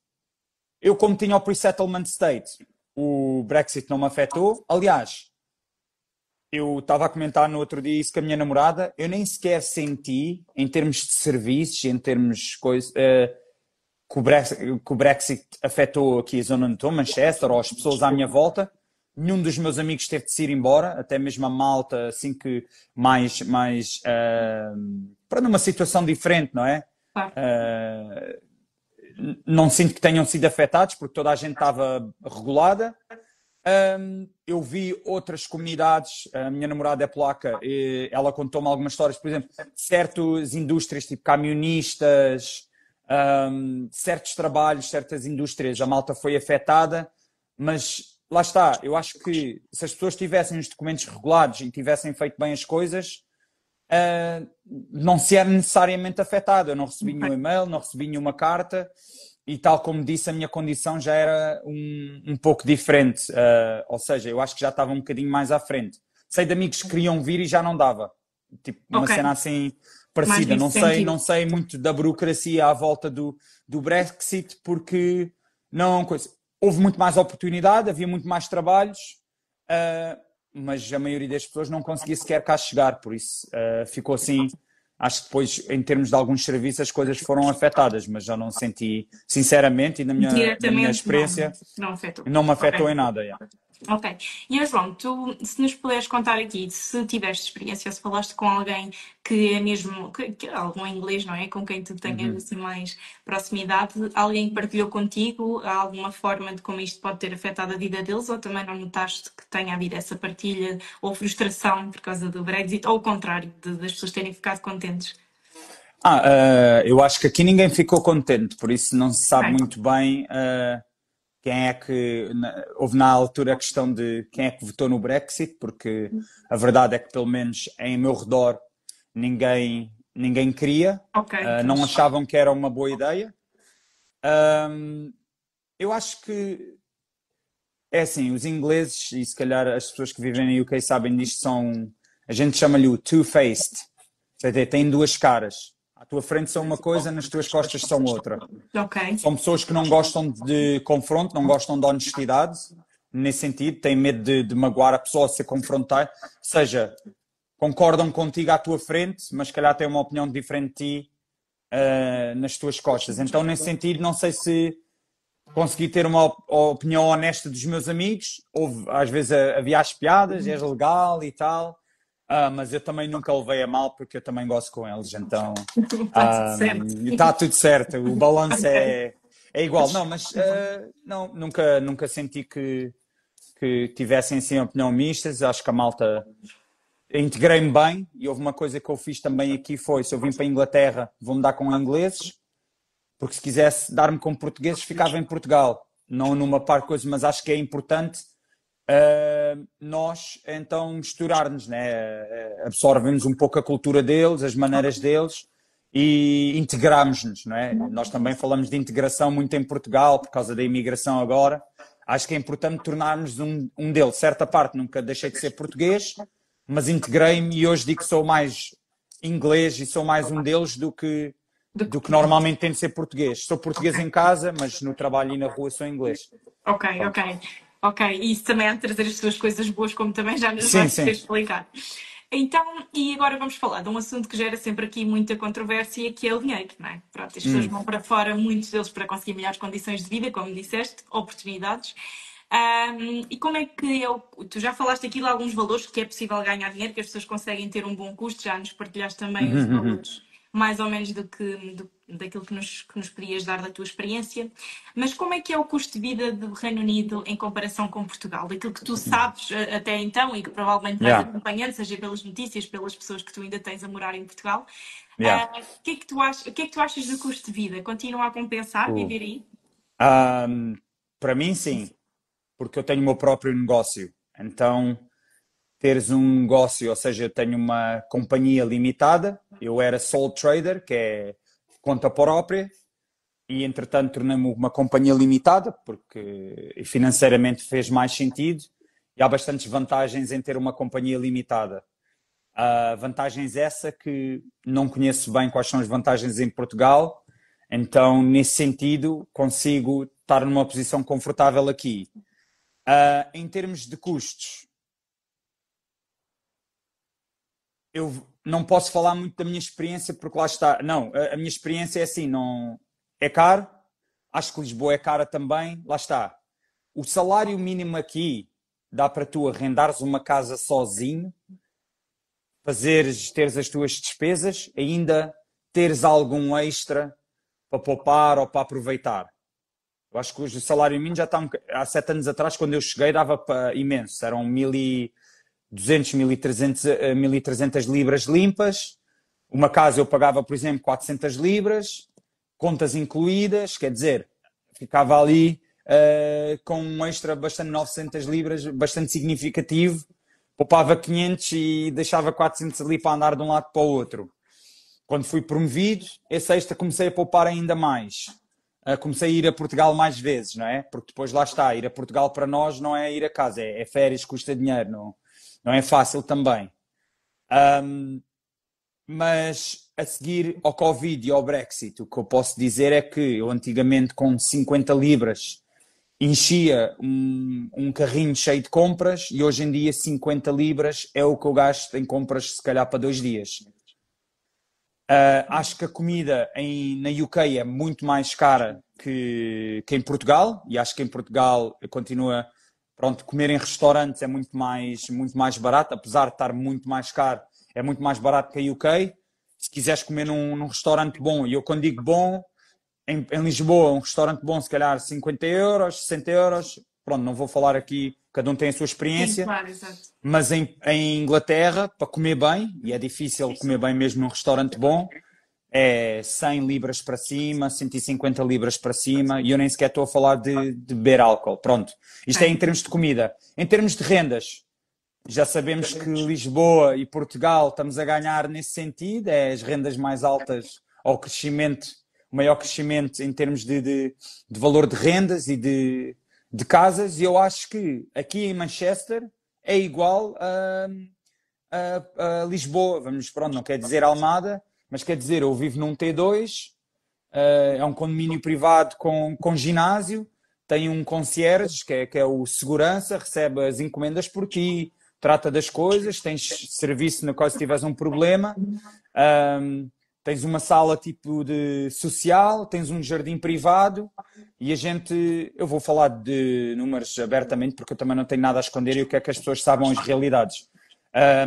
Eu, como tinha o Pre-Settlement State, o Brexit não me afetou. Aliás, eu estava a comentar no outro dia isso com a minha namorada, eu nem sequer senti, em termos de serviços, em termos de coisas, que o Brexit afetou aqui a zona onde estou, Manchester, ou as pessoas à minha volta. Nenhum dos meus amigos teve de se ir embora, até mesmo a malta, assim que para numa situação diferente, não é? Claro. Não sinto que tenham sido afetados, porque toda a gente estava regulada. Eu vi outras comunidades, a minha namorada é polaca, e ela contou-me algumas histórias, por exemplo, certas indústrias, tipo camionistas, certos trabalhos, certas indústrias, a malta foi afetada, mas lá está, eu acho que se as pessoas tivessem os documentos regulados e tivessem feito bem as coisas, não se era necessariamente afetado. Eu não recebi nenhum e-mail, não recebi nenhuma carta e, tal como disse, a minha condição já era um pouco diferente. Ou seja, eu acho que já estava um bocadinho mais à frente. Sei de amigos que queriam vir e já não dava. Tipo, uma cena assim parecida. Não sei muito da burocracia à volta do Brexit, porque não, houve muito mais oportunidade, havia muito mais trabalhos, mas a maioria das pessoas não conseguia sequer cá chegar, por isso ficou assim. Acho que depois, em termos de alguns serviços, as coisas foram afetadas, mas já não senti, sinceramente, e na minha experiência, não me afetou em nada. Yeah. Ok. E João, tu, se nos puderes contar aqui, se tiveste experiência, se falaste com alguém que é mesmo, que algum inglês, não é? Com quem tu tenhas assim mais proximidade, alguém que partilhou contigo alguma forma de como isto pode ter afetado a vida deles, ou também não notaste que tenha havido essa partilha ou frustração por causa do Brexit, ou o contrário, das pessoas terem ficado contentes? Eu acho que aqui ninguém ficou contente, por isso não se sabe muito bem quem é que... Houve na altura a questão de quem é que votou no Brexit, porque a verdade é que, pelo menos em meu redor, ninguém queria. Não achavam que era uma boa ideia. Eu acho que... É assim, os ingleses, e se calhar as pessoas que vivem na UK sabem disto, são... A gente chama-lhe o two-faced. Têm duas caras. À tua frente são uma coisa, nas tuas costas são outra. São pessoas que não gostam de confronto, não gostam de honestidade, nesse sentido, têm medo de magoar a pessoa, se confrontar. Ou seja, concordam contigo à tua frente, mas se calhar têm uma opinião diferente de ti nas tuas costas. Então, nesse sentido, não sei se consegui ter uma opinião honesta dos meus amigos. Às vezes havia as piadas, és legal e tal. Mas eu também nunca levei a mal, porque eu também gosto com eles, então está tudo certo, o balanço é igual. Não, mas nunca senti que tivessem assim opinião mistas. Acho que a malta, integrei-me bem, e houve uma coisa que eu fiz também aqui, foi, se eu vim para a Inglaterra, vou-me dar com ingleses, porque se quisesse dar-me com portugueses, ficava em Portugal, não numa par de coisas, mas acho que é importante nós então misturar-nos, né? Absorvemos um pouco a cultura deles, as maneiras deles e integramos-nos, não é? Nós também falamos de integração muito em Portugal por causa da imigração agora. Acho que é importante tornarmos um deles. Certa parte nunca deixei de ser português, mas integrei-me e hoje digo que sou mais inglês e sou mais um deles do que normalmente tem de ser português. Sou português em casa, mas no trabalho e na rua sou inglês. Ok, e isso também há de trazer as suas coisas boas, como também já nos vais ter explicado. Então, e agora vamos falar de um assunto que gera sempre aqui muita controvérsia, que é o dinheiro, não é? Pronto, as pessoas vão para fora, muitos deles para conseguir melhores condições de vida, como disseste, oportunidades. E como é que tu já falaste aqui de alguns valores que é possível ganhar dinheiro, que as pessoas conseguem ter um bom custo, já nos partilhaste também os valores mais ou menos daquilo que nos podias dar da tua experiência. Mas como é que é o custo de vida do Reino Unido em comparação com Portugal? Daquilo que tu sabes até então e que provavelmente vais acompanhando, seja pelas notícias, pelas pessoas que tu ainda tens a morar em Portugal. O que é que tu achas do custo de vida? Continua a compensar viver aí? Para mim, sim. Porque eu tenho o meu próprio negócio. Então, teres um negócio, ou seja, eu tenho uma companhia limitada, eu era sole trader, que é conta própria, e entretanto tornei-me uma companhia limitada, porque financeiramente fez mais sentido, e há bastantes vantagens em ter uma companhia limitada. Vantagens essa que não conheço bem quais são as vantagens em Portugal, então nesse sentido consigo estar numa posição confortável aqui. Em termos de custos, eu não posso falar muito da minha experiência porque lá está. Não, a minha experiência é assim, não é caro. Acho que Lisboa é cara também. Lá está. O salário mínimo aqui dá para tu arrendares uma casa sozinho, teres as tuas despesas, ainda teres algum extra para poupar ou para aproveitar. Eu acho que hoje o salário mínimo já está há 7 anos atrás, quando eu cheguei, dava para imenso. Eram 1.200, 1.300 libras limpas. Uma casa eu pagava, por exemplo, 400 libras, contas incluídas, quer dizer, ficava ali com um extra bastante 900 libras, bastante significativo. Poupava 500 e deixava 400 ali para andar de um lado para o outro. Quando fui promovido, esse extra comecei a poupar ainda mais. Comecei a ir a Portugal mais vezes, não é? Porque depois lá está, ir a Portugal para nós não é ir a casa, é férias, custa dinheiro, não é fácil também. Mas a seguir ao Covid e ao Brexit, o que eu posso dizer é que eu antigamente com 50 libras enchia um carrinho cheio de compras e hoje em dia 50 libras é o que eu gasto em compras se calhar para 2 dias. Acho que a comida na UK é muito mais cara que em Portugal e acho que em Portugal continua, pronto, comer em restaurantes é muito mais barato, apesar de estar muito mais caro, é muito mais barato que a UK. Se quiseres comer num restaurante bom, e eu quando digo bom, em Lisboa, um restaurante bom, se calhar 50 euros, 60 euros, pronto, não vou falar aqui, cada um tem a sua experiência. Sim, claro, exato. Mas em Inglaterra, para comer bem, e é difícil comer bem mesmo num restaurante bom, é 100 libras para cima, 150 libras para cima, e eu nem sequer estou a falar de beber álcool. Pronto, isto é em termos de comida. Em termos de rendas, já sabemos que Lisboa e Portugal estamos a ganhar nesse sentido, é as rendas mais altas ao crescimento, o maior crescimento em termos de valor de rendas e de casas, e eu acho que aqui em Manchester é igual a Lisboa, pronto, não quer dizer Almada, mas quer dizer, eu vivo num T2, é um condomínio privado com ginásio, tem um concierge, que é o segurança, recebe as encomendas por ti, trata das coisas, tens serviço no caso se tiveres um problema, tens uma sala tipo de social, tens um jardim privado e eu vou falar de números abertamente porque eu também não tenho nada a esconder e eu quero que as pessoas saibam as realidades.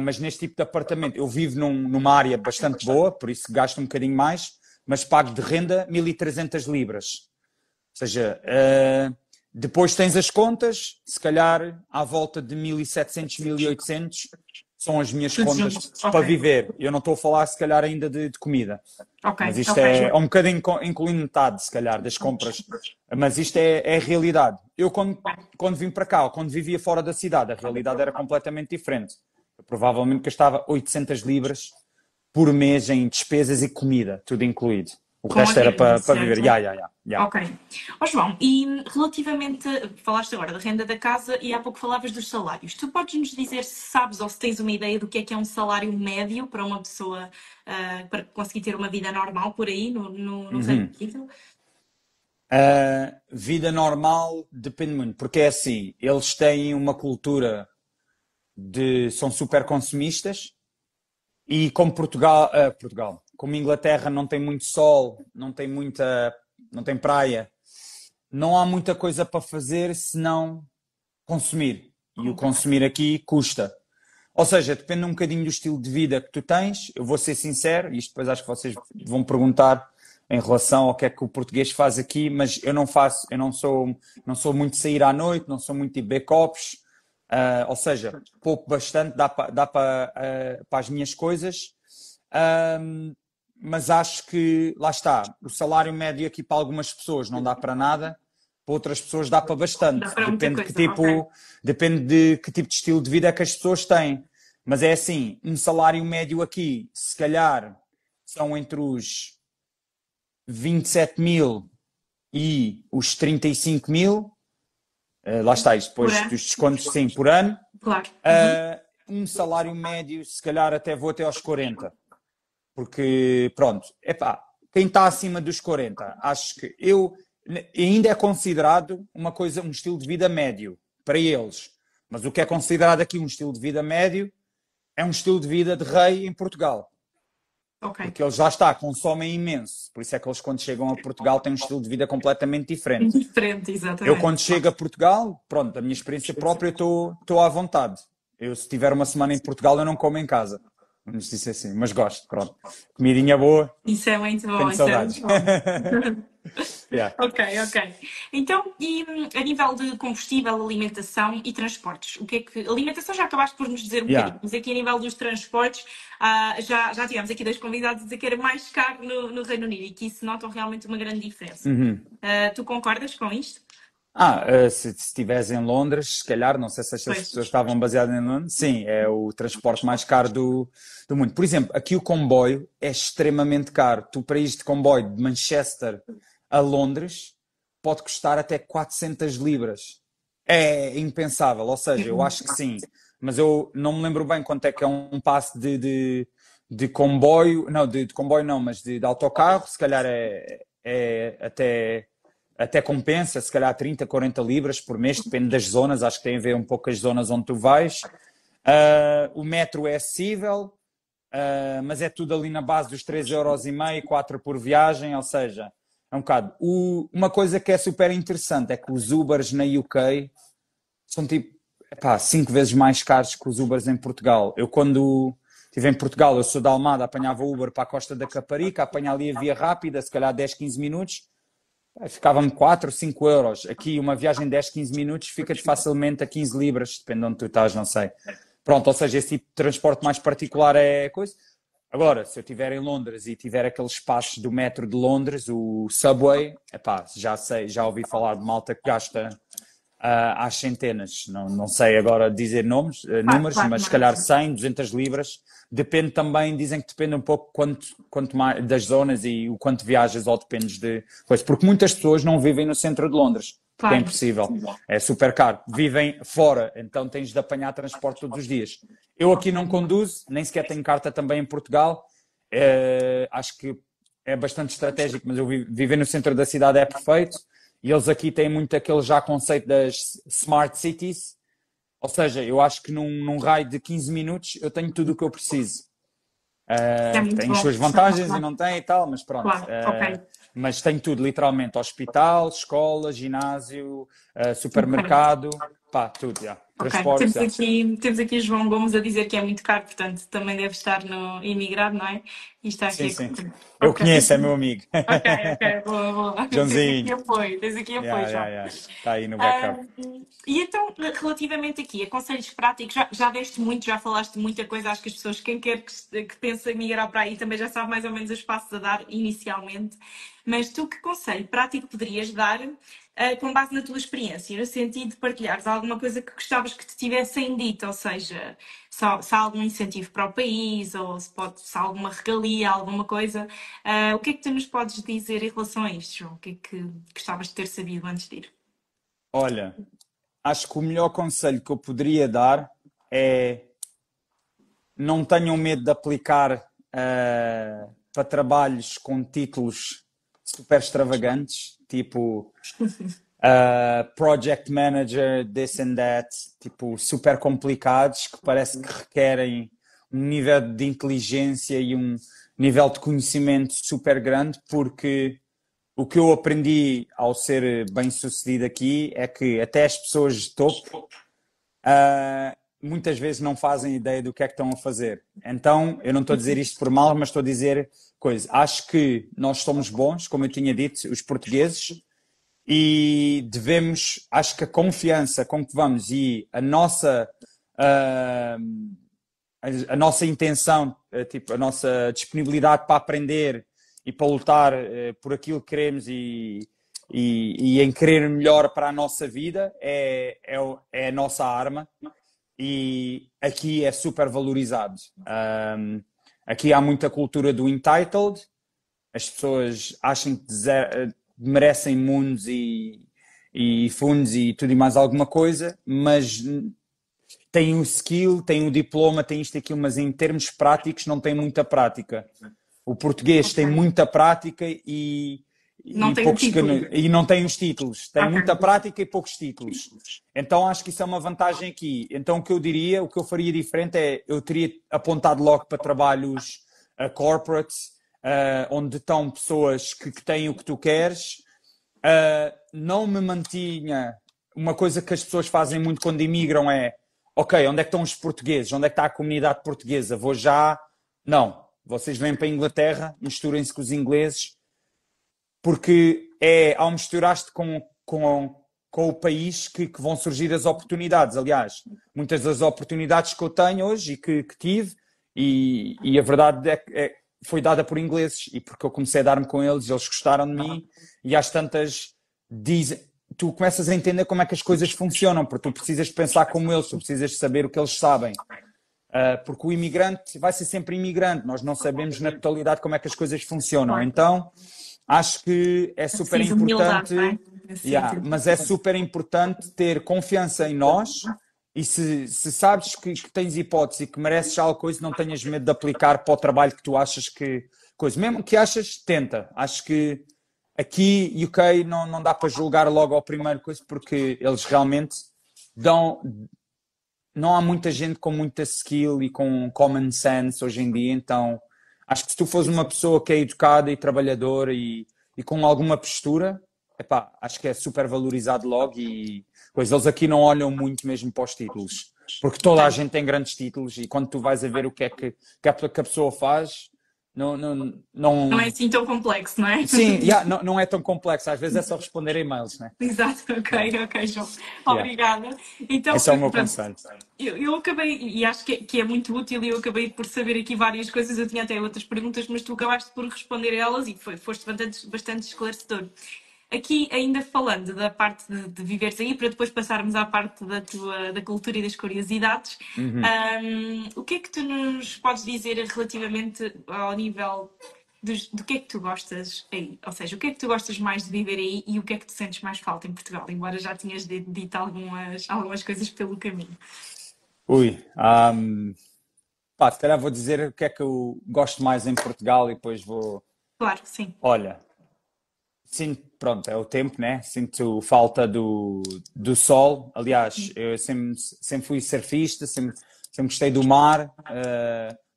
Mas neste tipo de apartamento, eu vivo numa área bastante boa, por isso gasto um bocadinho mais, mas pago de renda 1.300 libras. Ou seja, depois tens as contas, se calhar à volta de 1.700, 1.800 são as minhas contas para viver. Eu não estou a falar, se calhar, ainda de comida. Mas isto é um bocadinho incluindo metade, se calhar, das compras. Mas isto é a realidade. Eu, quando vim para cá, ou quando vivia fora da cidade, a realidade era completamente diferente. Eu provavelmente gastava 800 libras por mês em despesas e comida, tudo incluído. O resto era para viver. Ok. João, e relativamente, falaste agora da renda da casa e há pouco falavas dos salários. Tu podes nos dizer se sabes ou se tens uma ideia do que é um salário médio para uma pessoa para conseguir ter uma vida normal por aí no Reino Unido? Vida normal depende muito, porque é assim, eles têm uma cultura são super consumistas e como Portugal, como Inglaterra não tem muito sol, não tem praia, não há muita coisa para fazer senão consumir. E o consumir aqui custa. Ou seja, depende um bocadinho do estilo de vida que tu tens. Eu vou ser sincero, isto depois acho que vocês vão perguntar em relação ao que é que o português faz aqui, mas eu não sou muito de sair à noite, não sou muito de beber copos. Ou seja, pouco bastante, dá para as minhas coisas. Mas acho que, lá está, o salário médio aqui para algumas pessoas não dá para nada, para outras pessoas dá para bastante. Depende de que tipo de estilo de vida é que as pessoas têm. Mas é assim, um salário médio aqui, se calhar, são entre os 27 mil e os 35 mil. Lá está, isto depois dos descontos, sim, por ano. Claro. Um salário médio, se calhar vou até aos 40. Porque, pronto, quem está acima dos 40, acho que ainda é considerado um estilo de vida médio para eles. Mas o que é considerado aqui um estilo de vida médio é um estilo de vida de rei em Portugal. Ok. Porque eles já está, consomem imenso. Por isso é que eles, quando chegam a Portugal, têm um estilo de vida completamente diferente. Diferente, Eu, exatamente. quando chego a Portugal, pronto, da minha experiência própria, eu estou à vontade. Eu, se tiver uma semana em Portugal, eu não como em casa. Vamos dizer assim, mas gosto, pronto. Comidinha boa, Isso é muito bom, tenho isso é saudades. muito bom. Yeah. Ok, ok. Então, e a nível de combustível, alimentação e transportes, o que é que... Alimentação já acabaste por nos dizer um Yeah. bocadinho, mas aqui a nível dos transportes, já tivemos aqui 2 convidados a dizer que era mais caro no Reino Unido e que isso nota realmente uma grande diferença. Uhum. Tu concordas com isto? Se estiveres em Londres, se calhar, não sei se estas Pois. pessoas estavam baseadas em Londres, sim, é o transporte mais caro do mundo. Por exemplo, aqui o comboio é extremamente caro. Tu, para ir de comboio de Manchester a Londres, pode custar até 400 libras. É impensável, ou seja, eu acho que sim, mas eu não me lembro bem quanto é que é um passe de comboio, não, de comboio não, mas de autocarro, se calhar é até compensa, se calhar 30, 40 libras por mês, depende das zonas, acho que tem a ver um pouco com as zonas onde tu vais. O metro é acessível, mas é tudo ali na base dos 3,5€, 4 por viagem, ou seja, é um bocado. Uma coisa que é super interessante é que os Ubers na UK são tipo 5 vezes mais caros que os Ubers em Portugal. Eu, quando estive em Portugal, eu sou da Almada, apanhava Uber para a Costa da Caparica, apanha ali a via rápida, se calhar 10, 15 minutos, ficava-me 4, 5 euros. Aqui uma viagem de 10, 15 minutos fica-te facilmente a 15 libras, depende de onde tu estás, não sei. Pronto, ou seja, esse tipo de transporte mais particular é coisa. Agora, se eu estiver em Londres e tiver aqueles espaços do metro de Londres, o Subway, já ouvi falar de malta que gasta às centenas. Não sei agora dizer números, Claro, mas se não é? calhar 100, 200 libras. Depende também, dizem que depende um pouco quanto mais das zonas e o quanto viajas ou dependes de coisas. Porque muitas pessoas não vivem no centro de Londres. Porque é Claro. impossível. É super caro. Vivem fora, então tens de apanhar transporte todos os dias. Eu aqui não conduzo, nem sequer tenho carta também em Portugal. Acho que é bastante estratégico, mas eu viver no centro da cidade é perfeito. E eles aqui têm muito aquele já conceito das smart cities. Ou seja, eu acho que num raio de 15 minutos eu tenho tudo o que eu preciso. É muito Tem bom. as suas vantagens e não tem e tal, mas pronto. Claro, ok. Mas tem tudo, literalmente. Hospital, escola, ginásio, supermercado, tudo, já. Ok, Transportes, já. temos aqui João Gomes a dizer que é muito caro, portanto também deve estar no imigrado, não é? E está aqui Sim, a... sim. Eu Ok. conheço, é meu amigo. Ok, boa, boa. Joãozinho. Tens aqui apoio, João. Está aí no backup. E então, relativamente aqui a conselhos práticos, já deste muito, já falaste muita coisa, acho que as pessoas, quem quer que pense em migrar para aí também já sabe mais ou menos os passos a dar inicialmente, mas tu que conselho prático poderias dar com base na tua experiência, no sentido de partilhares alguma coisa que gostavas que te tivessem dito, ou seja, se há algum incentivo para o país, ou se há alguma regalia, alguma coisa, o que é que tu nos podes dizer em relação a isto, João? O que é que gostavas de ter sabido antes de ir? Olha, acho que o melhor conselho que eu poderia dar é não tenham medo de aplicar para trabalhos com títulos super extravagantes, tipo Project Manager, this and that, tipo super complicados, que parece que requerem um nível de inteligência e um nível de conhecimento super grande, porque o que eu aprendi ao ser bem-sucedido aqui é que até as pessoas de topo muitas vezes não fazem ideia do que é que estão a fazer. Então, eu não estou a dizer isto por mal, mas estou a dizer coisa. Acho que nós somos bons, como eu tinha dito, os portugueses, e devemos, acho que a confiança com que vamos e a nossa intenção, tipo, a nossa disponibilidade para aprender e para lutar por aquilo que queremos e em querer melhor para a nossa vida é a nossa arma. E aqui é super valorizado. Aqui há muita cultura do entitled, as pessoas acham que merecem mundos e fundos e tudo e mais alguma coisa, mas têm o skill, têm o diploma, têm isto e aquilo, mas em termos práticos não têm muita prática. O português tem muita prática e Não tem o título. E não tem os títulos. Tem Ok. muita prática e poucos títulos. Então acho que isso é uma vantagem aqui. Então o que eu diria, o que eu faria diferente é, eu teria apontado logo para trabalhos corporate, onde estão pessoas que têm o que tu queres. Não me mantinha... Uma coisa que as pessoas fazem muito quando imigram é, ok, onde é que estão os portugueses? Onde é que está a comunidade portuguesa? Vou já... Não. Vocês vêm para a Inglaterra, misturem-se com os ingleses, porque ao misturar-te com o país que vão surgir as oportunidades. Aliás, muitas das oportunidades que eu tenho hoje e que tive, e a verdade foi dada por ingleses, e porque eu comecei a dar-me com eles, eles gostaram de mim, e às tantas tu começas a entender como é que as coisas funcionam, porque tu precisas de pensar como eles, tu precisas de saber o que eles sabem. Porque o imigrante vai ser sempre imigrante, nós não sabemos na totalidade como é que as coisas funcionam. Então, acho que é super importante, mas é super importante ter confiança em nós, e se sabes que tens hipótese e que mereces alguma coisa, não tenhas medo de aplicar para o trabalho que tu achas que... Mesmo que achas, tenta. Acho que aqui, UK, não dá para julgar logo ao primeiro coisa, porque eles realmente dão... Não há muita gente com muita skill e com common sense hoje em dia, então acho que se tu fores uma pessoa que é educada e trabalhadora e com alguma postura, acho que é super valorizado logo, e pois eles aqui não olham muito mesmo para os títulos, porque toda a gente tem grandes títulos, e quando tu vais a ver o que é que a pessoa faz, não é assim tão complexo, não é? Sim, não é tão complexo, às vezes é só responder e-mails, né? Exato, ok, João. Obrigada. Então, esse é o meu conselho. Eu acabei, e acho que é muito útil, e eu acabei por saber aqui várias coisas, eu tinha até outras perguntas, mas tu acabaste por responder a elas e foste bastante esclarecedor. Aqui, ainda falando da parte de viveres aí, para depois passarmos à parte da cultura e das curiosidades, o que é que tu nos podes dizer relativamente ao nível do que é que tu gostas aí? Ou seja, o que é que tu gostas mais de viver aí e o que é que tu sentes mais falta em Portugal? Embora já tinhas dito algumas coisas pelo caminho. Se calhar vou dizer o que é que eu gosto mais em Portugal e depois vou... Claro, sim. Olha... Sinto, pronto, é o tempo, né? Sinto falta do sol. Aliás, eu sempre fui surfista, sempre gostei do mar,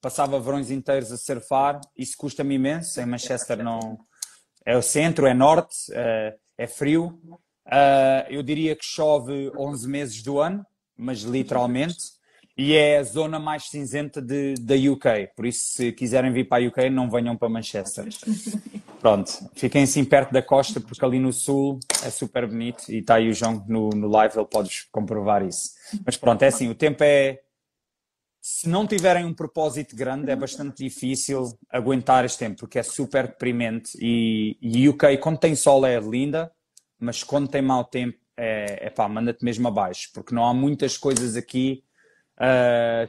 passava verões inteiros a surfar. Isso custa-me imenso. Em Manchester não é o centro, é norte, é frio. Eu diria que chove 11 meses do ano, mas literalmente. E é a zona mais cinzenta da UK. Por isso, se quiserem vir para a UK, não venham para Manchester. Pronto, fiquem assim perto da costa, porque ali no sul é super bonito, e está aí o João no live, ele pode comprovar isso. Mas pronto, é assim, o tempo se não tiverem um propósito grande, é bastante difícil aguentar este tempo, porque é super deprimente, e UK, quando tem sol é linda, mas quando tem mau tempo, manda-te mesmo abaixo, porque não há muitas coisas aqui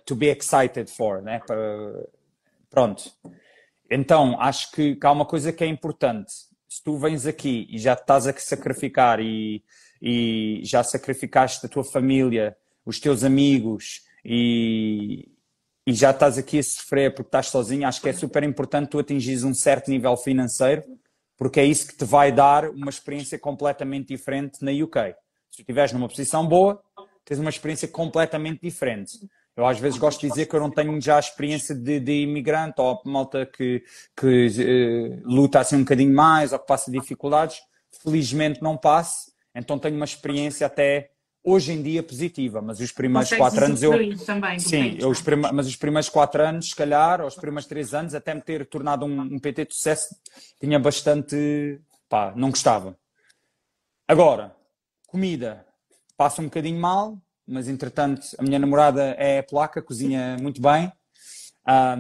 to be excited for, né? Pronto. Então, acho que há uma coisa que é importante. Se tu vens aqui e já te estás a sacrificar e já sacrificaste a tua família, os teus amigos e já estás aqui a sofrer porque estás sozinho, acho que é super importante tu atingires um certo nível financeiro, porque é isso que te vai dar uma experiência completamente diferente na UK. Se tu estiveres numa posição boa, tens uma experiência completamente diferente. Eu às vezes gosto de dizer que eu não tenho já a experiência de imigrante, ou malta que luta assim um bocadinho mais, ou que passa dificuldades. Felizmente não passo, então tenho uma experiência até hoje em dia positiva, mas os primeiros 4 anos também, sim, mas os primeiros 4 anos, se calhar, ou os primeiros 3 anos, até me ter tornado um PT de sucesso, tinha bastante, não gostava. Agora, comida, passa um bocadinho mal, mas entretanto a minha namorada é polaca, cozinha muito bem,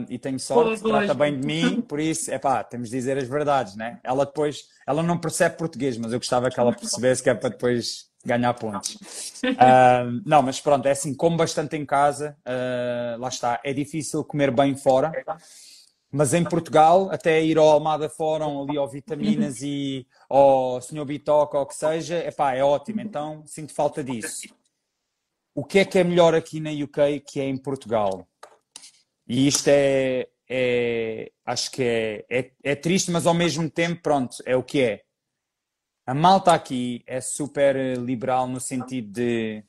e tenho sorte, trata bem de mim, por isso, temos de dizer as verdades, né? Ela não percebe português, mas eu gostava que ela percebesse, que é para depois ganhar pontos. Não, mas pronto, é assim, como bastante em casa, lá está, é difícil comer bem fora, mas em Portugal, até ir ao Almada Fórum, ali ao Vitaminas e ao Sr. Bitoca, ou o que seja, é ótimo, então sinto falta disso. O que é melhor aqui na UK que é em Portugal? E isto acho que é triste, mas ao mesmo tempo, pronto, é o que é. A malta aqui é super liberal no sentido de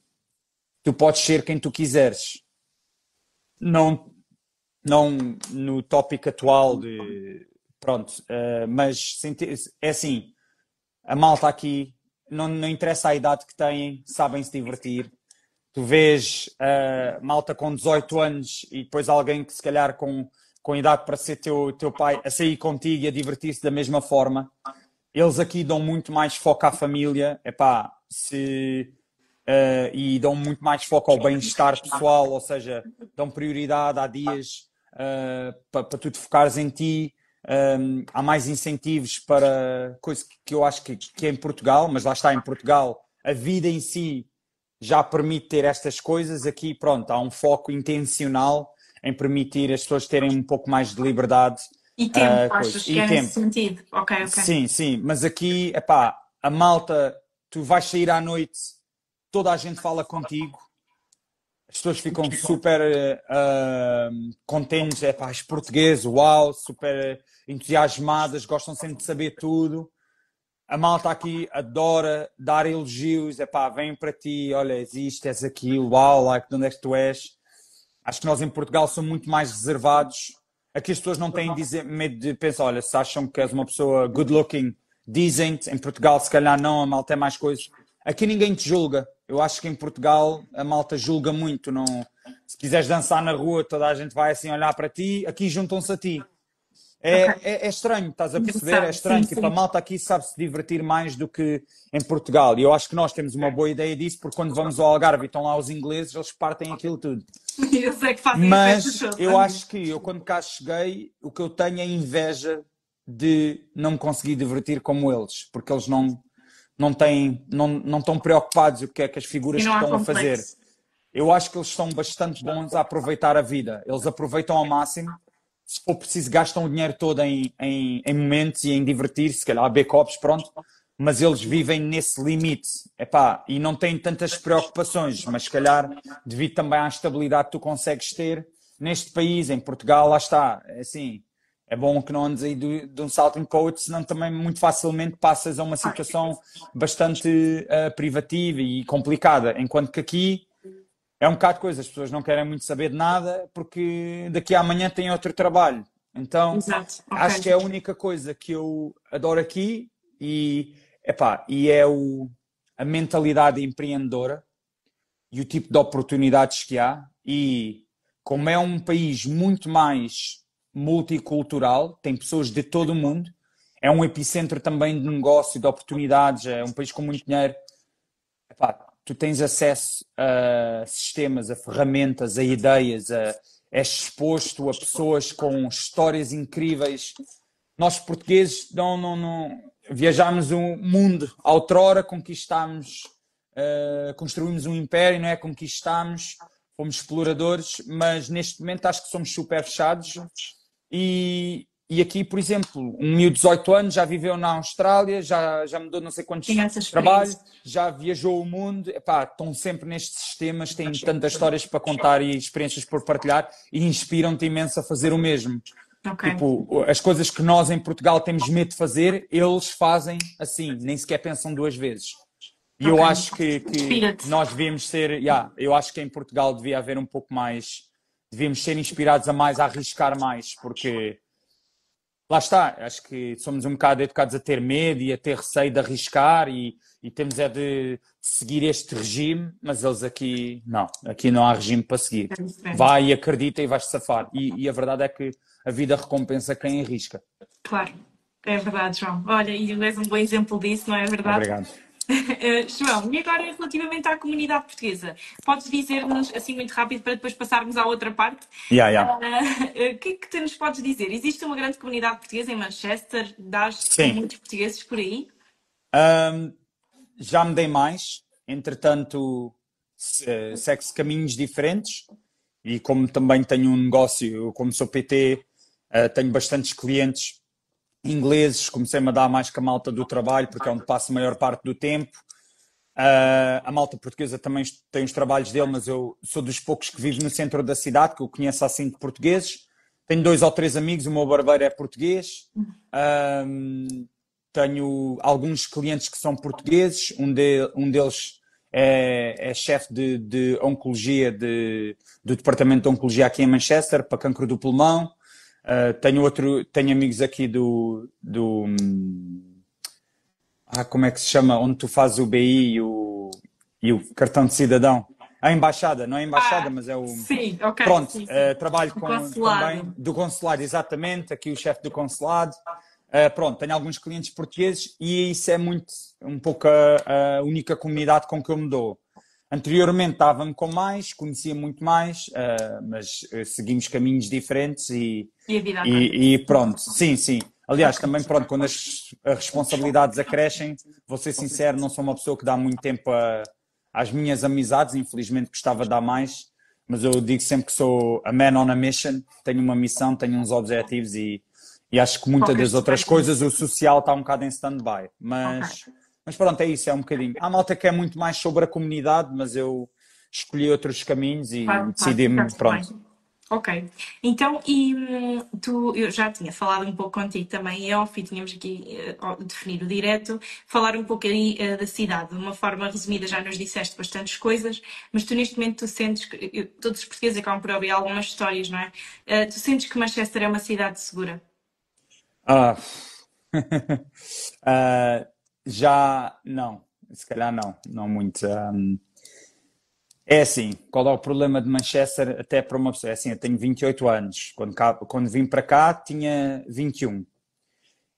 tu podes ser quem tu quiseres. Não, não no tópico atual de pronto, mas é assim, a malta aqui não interessa a idade que têm, sabem se divertir. Tu vês malta com 18 anos e depois alguém que se calhar com idade para ser teu pai a sair contigo e a divertir-se da mesma forma. Eles aqui dão muito mais foco à família, epá, e dão muito mais foco ao bem-estar pessoal, ou seja, dão prioridade há dias para tu te focares em ti. Há mais incentivos para coisa que eu acho que é em Portugal, mas lá está, em Portugal a vida em si já permite ter estas coisas. Aqui, pronto, há um foco intencional em permitir as pessoas terem um pouco mais de liberdade. E tempo, achas que é nesse sentido? Ok. Sim, mas aqui, epá, a malta, tu vais sair à noite, toda a gente fala contigo, as pessoas ficam super contentes, epá, és português, uau, super entusiasmadas, gostam sempre de saber tudo. A malta aqui adora dar elogios, epá, vem para ti, olha, és isto, és aquilo, uau, like, de onde é que tu és? Acho que nós em Portugal somos muito mais reservados. Aqui as pessoas não têm medo de pensar, olha, se acham que és uma pessoa good looking, dizem-te. Em Portugal, se calhar não, a malta é mais coisas. Aqui ninguém te julga. Eu acho que em Portugal a malta julga muito. Não... Se quiseres dançar na rua, toda a gente vai assim olhar para ti. Aqui juntam-se a ti. É estranho, estás a perceber? É estranho. Tipo, a malta aqui sabe se divertir mais do que em Portugal. E eu acho que nós temos uma boa ideia disso, porque quando vamos ao Algarve e estão lá os ingleses, eles partem aquilo tudo. Eu sei que fazem. Mas eu acho que eu, quando cá cheguei, o que eu tenho é inveja de não me conseguir divertir como eles, porque eles não estão preocupados o que é que as figuras que estão a fazer. Eu acho que eles são bastante bons a aproveitar a vida. Eles aproveitam ao máximo. Se for preciso, gastam o dinheiro todo em momentos e em divertir-se, se calhar a beber copos, pronto. Mas eles vivem nesse limite. Epá, e não têm tantas preocupações, mas se calhar, devido também à estabilidade que tu consegues ter neste país, em Portugal, lá está. É assim, é bom que não andes aí de um salting coach, senão também muito facilmente passas a uma situação bastante privativa e complicada. Enquanto que aqui é um bocado de coisa, as pessoas não querem muito saber de nada porque daqui a amanhã têm outro trabalho. Então, acho que é a única coisa que eu adoro aqui e é a mentalidade empreendedora e o tipo de oportunidades que há. E como é um país muito mais multicultural, tem pessoas de todo o mundo, é um epicentro também de negócio, de oportunidades, é um país com muito dinheiro. Tu tens acesso a sistemas, a ferramentas, a ideias, és exposto a pessoas com histórias incríveis. Nós portugueses não viajámos o mundo, outrora conquistámos, construímos um império, não é? Conquistámos, fomos exploradores, mas neste momento acho que somos super fechados e aqui, por exemplo, um miúdo de 18 anos já viveu na Austrália, já mudou não sei quantos trabalhos, já viajou o mundo. Epá, estão sempre nestes sistemas, têm tantas histórias para contar e experiências por partilhar e inspiram-te imenso a fazer o mesmo. Tipo, as coisas que nós em Portugal temos medo de fazer, eles fazem assim, nem sequer pensam duas vezes. E eu acho que nós devíamos ser, eu acho que em Portugal devia haver um pouco mais, devíamos ser inspirados a mais, a arriscar mais, porque... Lá está, acho que somos um bocado educados a ter medo e a ter receio de arriscar e temos de seguir este regime, mas eles aqui não há regime para seguir. Vai e acredita e vais safar. E a verdade é que a vida recompensa quem arrisca. Claro, é verdade, João. Olha, e és um bom exemplo disso, não é verdade? Obrigado. João, e agora relativamente à comunidade portuguesa, podes dizer-nos assim muito rápido para depois passarmos à outra parte? O que é que tu nos podes dizer? Existe uma grande comunidade portuguesa em Manchester? Dás muitos portugueses por aí? Já me dei mais, entretanto segue-se caminhos diferentes e como também tenho um negócio, como sou PT, tenho bastantes clientes ingleses, comecei-me a dar mais com a malta do trabalho, porque é onde passo a maior parte do tempo. A malta portuguesa também tem os trabalhos dele, mas eu sou dos poucos que vivo no centro da cidade, que eu conheço assim de portugueses. Tenho 2 ou 3 amigos, o meu barbeiro é português. tenho alguns clientes que são portugueses, um deles é chefe de oncologia do departamento de oncologia aqui em Manchester, para cancro do pulmão. Tenho amigos aqui como é que se chama? Onde tu fazes o BI e o cartão de cidadão. A embaixada, não é a embaixada, mas é o... Sim, ok. Pronto, sim. trabalho Do com consulado. também do consulado, exatamente, aqui o chefe do consulado. Pronto, tenho alguns clientes portugueses e isso é um pouco a única comunidade com que eu me dou. Anteriormente estava-me com mais, conhecia muito mais, mas seguimos caminhos diferentes E a vida e pronto, sim. Aliás, também pronto, quando as responsabilidades acrescem, vou ser sincero, não sou uma pessoa que dá muito tempo às minhas amizades, infelizmente gostava de dar mais, mas eu digo sempre que sou a man on a mission, tenho uma missão, tenho uns objetivos e acho que muitas das outras coisas, o social está um bocado em stand-by. Mas pronto, é isso, é um bocadinho. Há malta que é muito mais sobre a comunidade, mas eu escolhi outros caminhos e decidi-me, pronto. Ok. Então, eu já tinha falado um pouco contigo também em off e tínhamos aqui definido direto, falar um pouco aí da cidade. De uma forma resumida, já nos disseste bastantes coisas, mas tu neste momento tu sentes que, todos os portugueses acabam por ouvir algumas histórias, não é? Tu sentes que Manchester é uma cidade segura? Já não, se calhar não muito. É assim, qual é o problema de Manchester até para uma pessoa? É assim, eu tenho 28 anos, quando vim para cá tinha 21.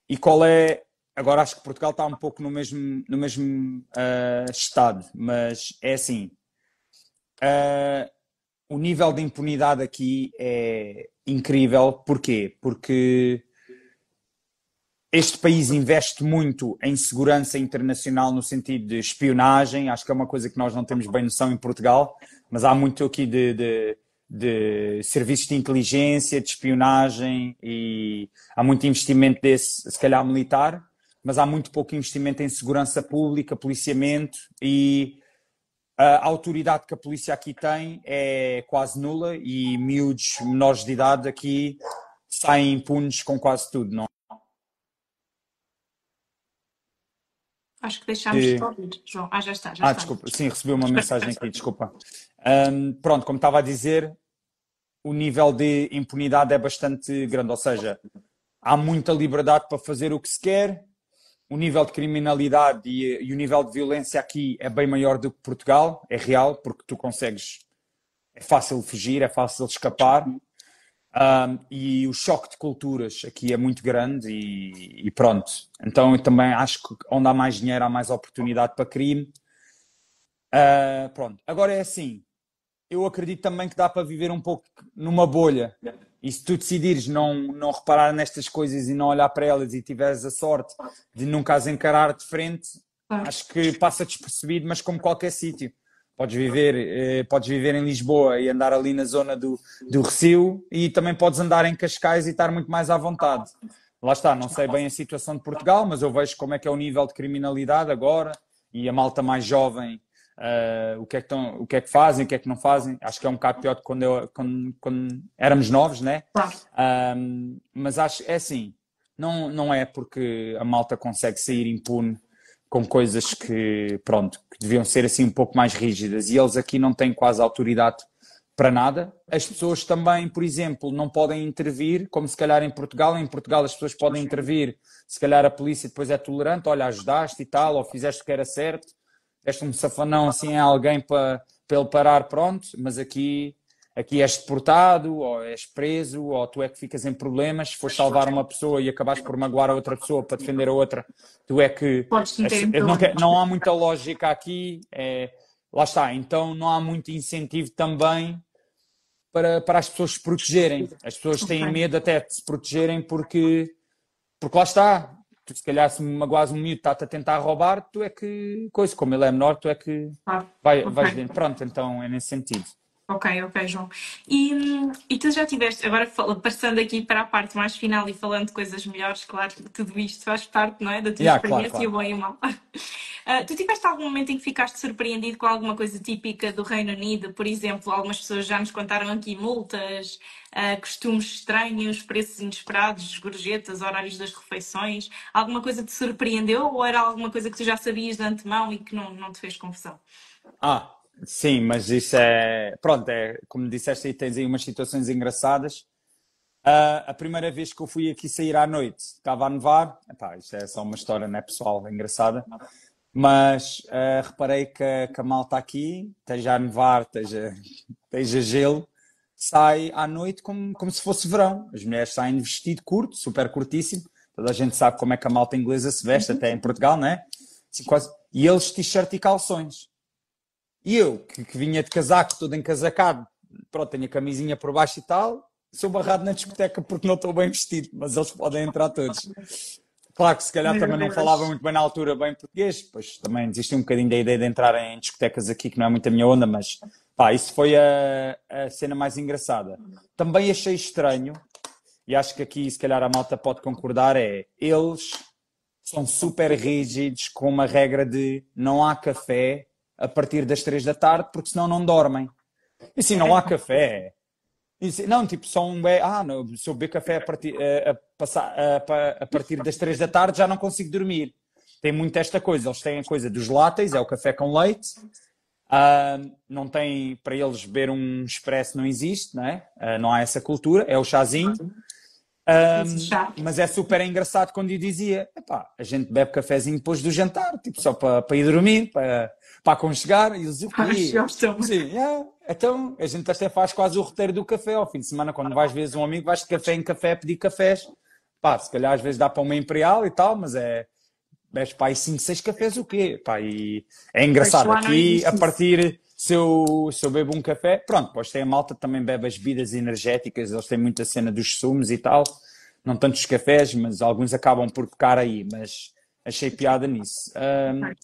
E qual é... Agora acho que Portugal está um pouco no mesmo estado, mas é assim, o nível de impunidade aqui é incrível. Porquê? Porque este país investe muito em segurança internacional no sentido de espionagem. Acho que é uma coisa que nós não temos bem noção em Portugal, mas há muito aqui de serviços de inteligência, de espionagem, e há muito investimento desse, se calhar militar, mas há muito pouco investimento em segurança pública, policiamento, e a autoridade que a polícia aqui tem é quase nula e miúdos menores de idade aqui saem impunes com quase tudo, não? Acho que deixámos de ouvir, João. Já está. Desculpa. Sim, recebi uma mensagem aqui, desculpa. Pronto, como estava a dizer, o nível de impunidade é bastante grande, ou seja, há muita liberdade para fazer o que se quer, o nível de criminalidade e o nível de violência aqui é bem maior do que Portugal, é real, porque tu consegues, é fácil fugir, é fácil escapar. E o choque de culturas aqui é muito grande e pronto. Então eu também acho que onde há mais dinheiro há mais oportunidade para crime. Pronto. Agora é assim, eu acredito também que dá para viver um pouco numa bolha. E se tu decidires não reparar nestas coisas e não olhar para elas e tiveres a sorte de nunca as encarar de frente, acho que passa despercebido, mas como qualquer sítio. Podes viver em Lisboa e andar ali na zona do Recio, e também podes andar em Cascais e estar muito mais à vontade. Lá está, não sei bem a situação de Portugal, mas eu vejo como é que é o nível de criminalidade agora e a malta mais jovem, o que é que fazem, o que é que não fazem. Acho que é um bocado pior do que quando éramos novos, né? Mas acho, é assim, não é porque a malta consegue sair impune com coisas que deviam ser assim um pouco mais rígidas, e eles aqui não têm quase autoridade para nada. As pessoas também, por exemplo, não podem intervir, como se calhar em Portugal. Em Portugal as pessoas podem intervir, se calhar a polícia depois é tolerante, olha, ajudaste e tal, ou fizeste o que era certo, deste um safanão assim a alguém para ele parar, pronto, mas aqui és deportado, ou és preso, ou tu é que ficas em problemas. Se fores salvar uma pessoa e acabares por magoar a outra pessoa para defender a outra, tu é que... Não há muita lógica aqui, lá está. Então não há muito incentivo também para as pessoas se protegerem. As pessoas têm medo até de se protegerem porque lá está. Tu, se calhar, se magoas um miúdo, está-te a tentar roubar, tu é que... como ele é menor, tu é que vais dentro. Pronto, então é nesse sentido. Ok, ok, João. E tu já tiveste, agora passando aqui para a parte mais final e falando de coisas melhores, claro, tudo isto faz parte, não é, da tua Yeah, claro, experiência, o claro. bom e o mau. Tu tiveste algum momento em que ficaste surpreendido com alguma coisa típica do Reino Unido? Por exemplo, algumas pessoas já nos contaram aqui multas, costumes estranhos, preços inesperados, gorjetas, horários das refeições. Alguma coisa te surpreendeu ou era alguma coisa que tu já sabias de antemão e que não te fez confusão? Ah, sim, mas isso é. Pronto, é como disseste aí, tens aí umas situações engraçadas. A primeira vez que eu fui aqui sair à noite, estava a nevar. Epá, isto é só uma história, não é pessoal, é engraçada. Mas reparei que a malta aqui, esteja a nevar, esteja gelo, sai à noite como se fosse verão. As mulheres saem de vestido curto, super curtíssimo. Toda a gente sabe como é que a malta inglesa se veste, até em Portugal, não é? Assim, E eles t-shirt e calções. E eu, que vinha de casaco, todo encasacado, pronto, tenho a camisinha por baixo e tal, sou barrado na discoteca porque não estou bem vestido, mas eles podem entrar todos. Claro que se calhar Meu também não falava Deus. muito bem na altura bem português, pois também desisti um bocadinho da ideia de entrar em discotecas aqui, que não é muito a minha onda, mas pá, isso foi a cena mais engraçada. Também achei estranho, e acho que aqui se calhar a malta pode concordar, é eles são super rígidos com uma regra de não há café a partir das 3 da tarde, porque senão não dormem. E assim, não há café. Não, tipo, só um. Não, se eu beber café a partir das 3 da tarde já não consigo dormir. Tem muito esta coisa. Eles têm a coisa dos láteis, é o café com leite. Não tem, para eles, beber um expresso não existe, não é? Não há essa cultura, é o chazinho. Esse chá. Mas é super engraçado quando eu dizia: epá, a gente bebe cafezinho depois do jantar, tipo, só para ir dormir, para aconchegar. E eles, o Ai, quê? gostam. Sim, então a gente até faz quase o roteiro do café ao fim de semana. Quando vais ver um amigo, vais de café em café pedir cafés. Pá, se calhar às vezes dá para uma imperial e tal, mas bebes para aí 5, 6 cafés, o quê? Pá, e é Pois engraçado. lá não Aqui, a existe isso. partir, se eu bebo um café, pronto, depois tem a malta que também bebe as bebidas energéticas, eles têm muita cena dos sumos e tal, não tanto os cafés, mas alguns acabam por pecar aí, mas achei piada nisso.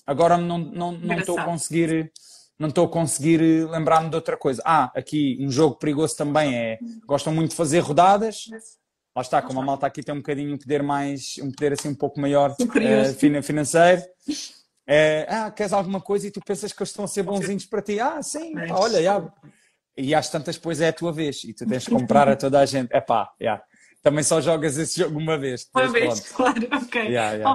Agora não estou a Engraçado. conseguir. Não estou a conseguir lembrar-me de outra coisa. Aqui um jogo perigoso também é. Gostam muito de fazer rodadas. Lá está, como a malta aqui tem um bocadinho um poder assim um pouco maior Superior. financeiro. Queres alguma coisa e tu pensas que eles estão a ser bonzinhos para ti? Sim, pá, olha, e às tantas depois é a tua vez e tu tens de comprar a toda a gente. Também só jogas esse jogo uma vez, Uma depois vez, pronto. claro, ok. Yeah, yeah,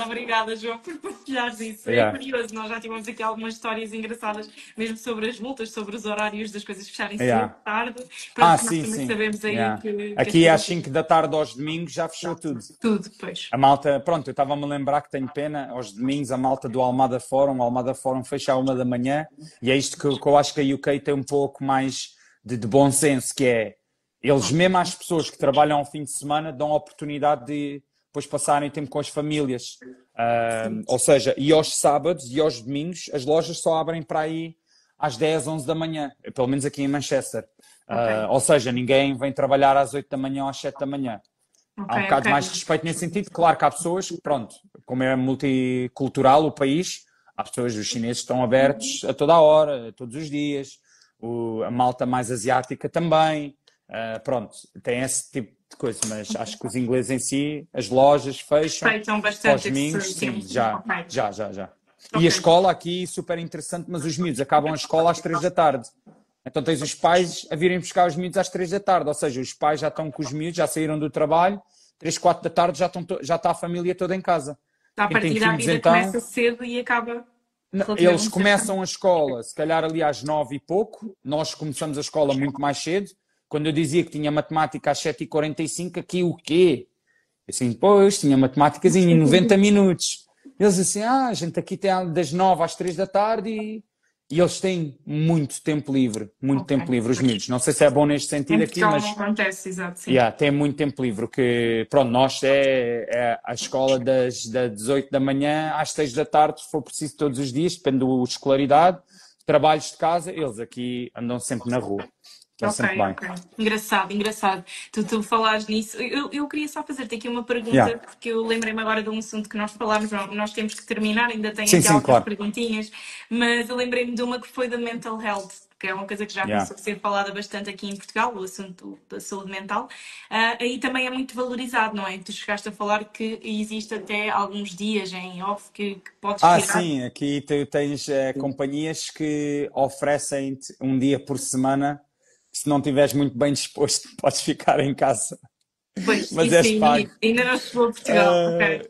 Obrigada, João, por partilhares isso. É yeah, curioso, nós já tivemos aqui algumas histórias engraçadas, mesmo sobre as multas, sobre os horários das coisas fecharem cedo, yeah. tarde. Pronto, nós Sim, também sim. sabemos aí Yeah. que as Aqui às coisas. 5 da tarde aos domingos já fechou tudo. Tudo, depois. A malta, pronto, eu estava-me a lembrar que tenho pena, aos domingos a malta do Almada Fórum, o Almada Fórum fecha à 1 da manhã, e é isto que eu acho que a UK tem um pouco mais de bom senso, que é, eles mesmo às pessoas que trabalham ao fim de semana dão a oportunidade de depois passarem tempo com as famílias. Ou seja, e aos sábados e aos domingos as lojas só abrem para aí às 10, 11 da manhã, pelo menos aqui em Manchester. Ok, Ou seja, ninguém vem trabalhar às 8 da manhã ou às 7 da manhã. ok, Há um bocado ok. mais de respeito nesse sentido. Claro que há pessoas que, pronto, como é multicultural o país, há pessoas, os chineses estão abertos a toda a hora, todos os dias, a malta mais asiática também, pronto, tem esse tipo de coisa, mas acho que os ingleses em si, as lojas fecham, Respeitam para os bastante domingos, esse sim, tempo. já, Ok, já, já, já. E a ok. escola aqui, super interessante, mas os miúdos acabam a escola às 3 da tarde. Então tens os pais a virem buscar os miúdos às 3 da tarde, ou seja, os pais já estão com os miúdos, já saíram do trabalho, 3, 4 da tarde já está a família toda em casa. À Quem tem partida, a filhos vida então, começa cedo e acaba eles relativamente cedo também. começam a escola, se calhar ali às 9 e pouco, nós começamos a escola muito mais cedo. Quando eu dizia que tinha matemática às 7h45, aqui o quê? Assim, pois, tinha matemáticas em 90 minutos. Eles assim, a gente aqui tem das 9 às 3 da tarde e eles têm muito Ok. tempo livre, os miúdos. Não sei se é bom neste Em sentido aqui, Portugal não mas acontece, exato, sim. tem muito tempo livre, que pronto, nós é a escola das 8 da manhã às 6 da tarde, se for preciso todos os dias, depende da escolaridade, trabalhos de casa, eles aqui andam sempre na rua, estão Ok, sempre bem. ok. Engraçado, engraçado. Tu falares nisso. Eu queria só fazer-te aqui uma Yeah. pergunta, porque eu lembrei-me agora de um assunto que nós falámos, nós temos que terminar, ainda tenho Sim, aqui sim, algumas claro. perguntinhas, mas eu lembrei-me de uma que foi da mental health. que é uma coisa que já Yeah. começou a ser falada bastante aqui em Portugal, o assunto da saúde mental, aí também é muito valorizado, não é? Tu chegaste a falar que existe até alguns dias em off que podes tirar. Sim, aqui tu tens companhias que oferecem-te um dia por semana, que se não estiveres muito bem disposto, podes ficar em casa, Pois, mas isso és aí pago. ainda não chegou a Portugal, ok.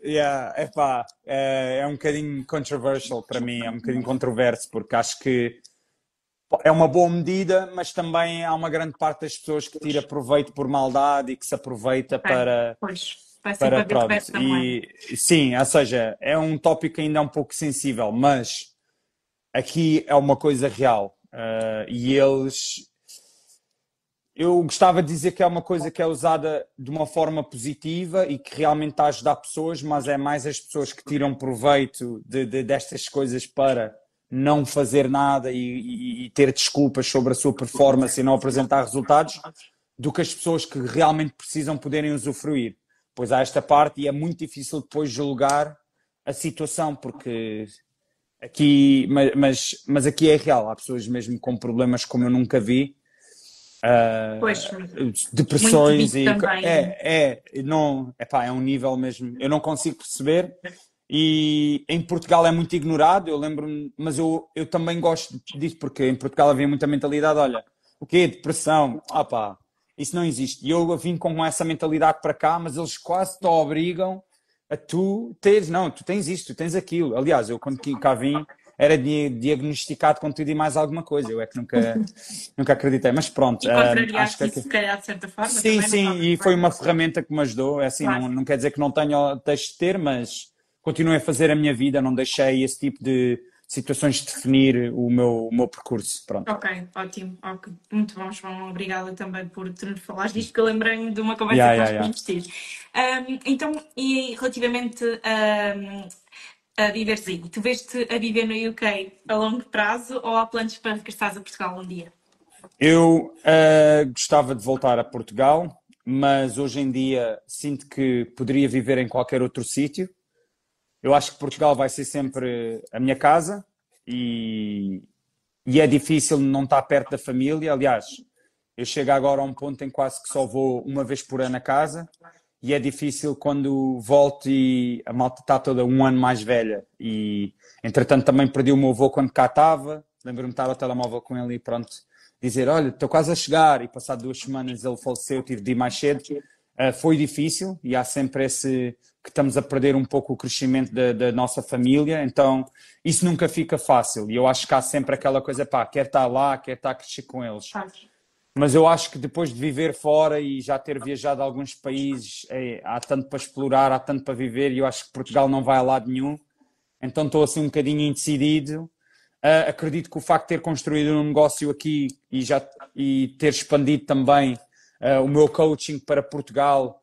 Epá, é um bocadinho controversial para mim, é um bocadinho controverso, porque acho que é uma boa medida, mas também há uma grande parte das pessoas que tira proveito por maldade e que se aproveita Ok. Pois, vai ser para para ver o pronto. resto da moeda. E sim, ou seja, é um tópico ainda um pouco sensível, mas aqui é uma coisa real. E eles. Eu gostava de dizer que é uma coisa que é usada de uma forma positiva e que realmente está a ajudar pessoas, mas é mais as pessoas que tiram proveito destas coisas para não fazer nada e ter desculpas sobre a sua performance e não apresentar resultados, do que as pessoas que realmente precisam poderem usufruir. Pois há esta parte e é muito difícil depois julgar a situação, porque aqui, mas aqui é real, há pessoas mesmo com problemas como eu nunca vi, Pois, muito depressões visto e também. não, epá, é um nível mesmo, eu não consigo perceber. E em Portugal é muito ignorado, eu lembro-me, mas eu também gosto disso, porque em Portugal havia muita mentalidade, olha, o quê? Depressão? Ah pá, isso não existe. E eu vim com essa mentalidade para cá, mas eles quase te obrigam a tu teres, não, tu tens isto, tu tens aquilo. Aliás, eu quando cá vim era diagnosticado com tudo e mais alguma coisa, eu é que nunca acreditei, mas pronto, E acho contrariaste que isso, se calhar, de certa forma, sim, também não sim, estava e foi bem. uma ferramenta que me ajudou. É assim, Claro. não quer dizer que não tenha, deixe de ter, mas continuei a fazer a minha vida, não deixei esse tipo de situações definir o meu percurso. Pronto. Ok, ótimo, ok. Muito bom, João. Obrigada também por te falares disto, que eu lembrei-me de uma conversa Yeah, que yeah, nós yeah. tínhamos tido. Então, e relativamente a viveres aí, tu vês-te a viver no UK a longo prazo ou há planos para regressares a Portugal um dia? Eu gostava de voltar a Portugal, mas hoje em dia sinto que poderia viver em qualquer outro sítio. Eu acho que Portugal vai ser sempre a minha casa e, e é difícil não estar perto da família. Aliás, eu chego agora a um ponto em quase que só vou uma vez por ano a casa e é difícil quando volto e a malta está toda um ano mais velha. E entretanto também perdi o meu avô quando cá estava. Lembro-me de estar ao telemóvel com ele e pronto, dizer: olha, estou quase a chegar. E passado 2 semanas ele faleceu, tive de ir mais cedo. Foi difícil e há sempre esse que estamos a perder um pouco o crescimento da nossa família, então isso nunca fica fácil e eu acho que há sempre aquela coisa, pá, quer estar lá, quer estar a crescer com eles. Mas eu acho que depois de viver fora e já ter viajado a alguns países, há tanto para explorar, há tanto para viver e eu acho que Portugal não vai a lado nenhum, então estou assim um bocadinho indecidido. Acredito que o facto de ter construído um negócio aqui e ter expandido também o meu coaching para Portugal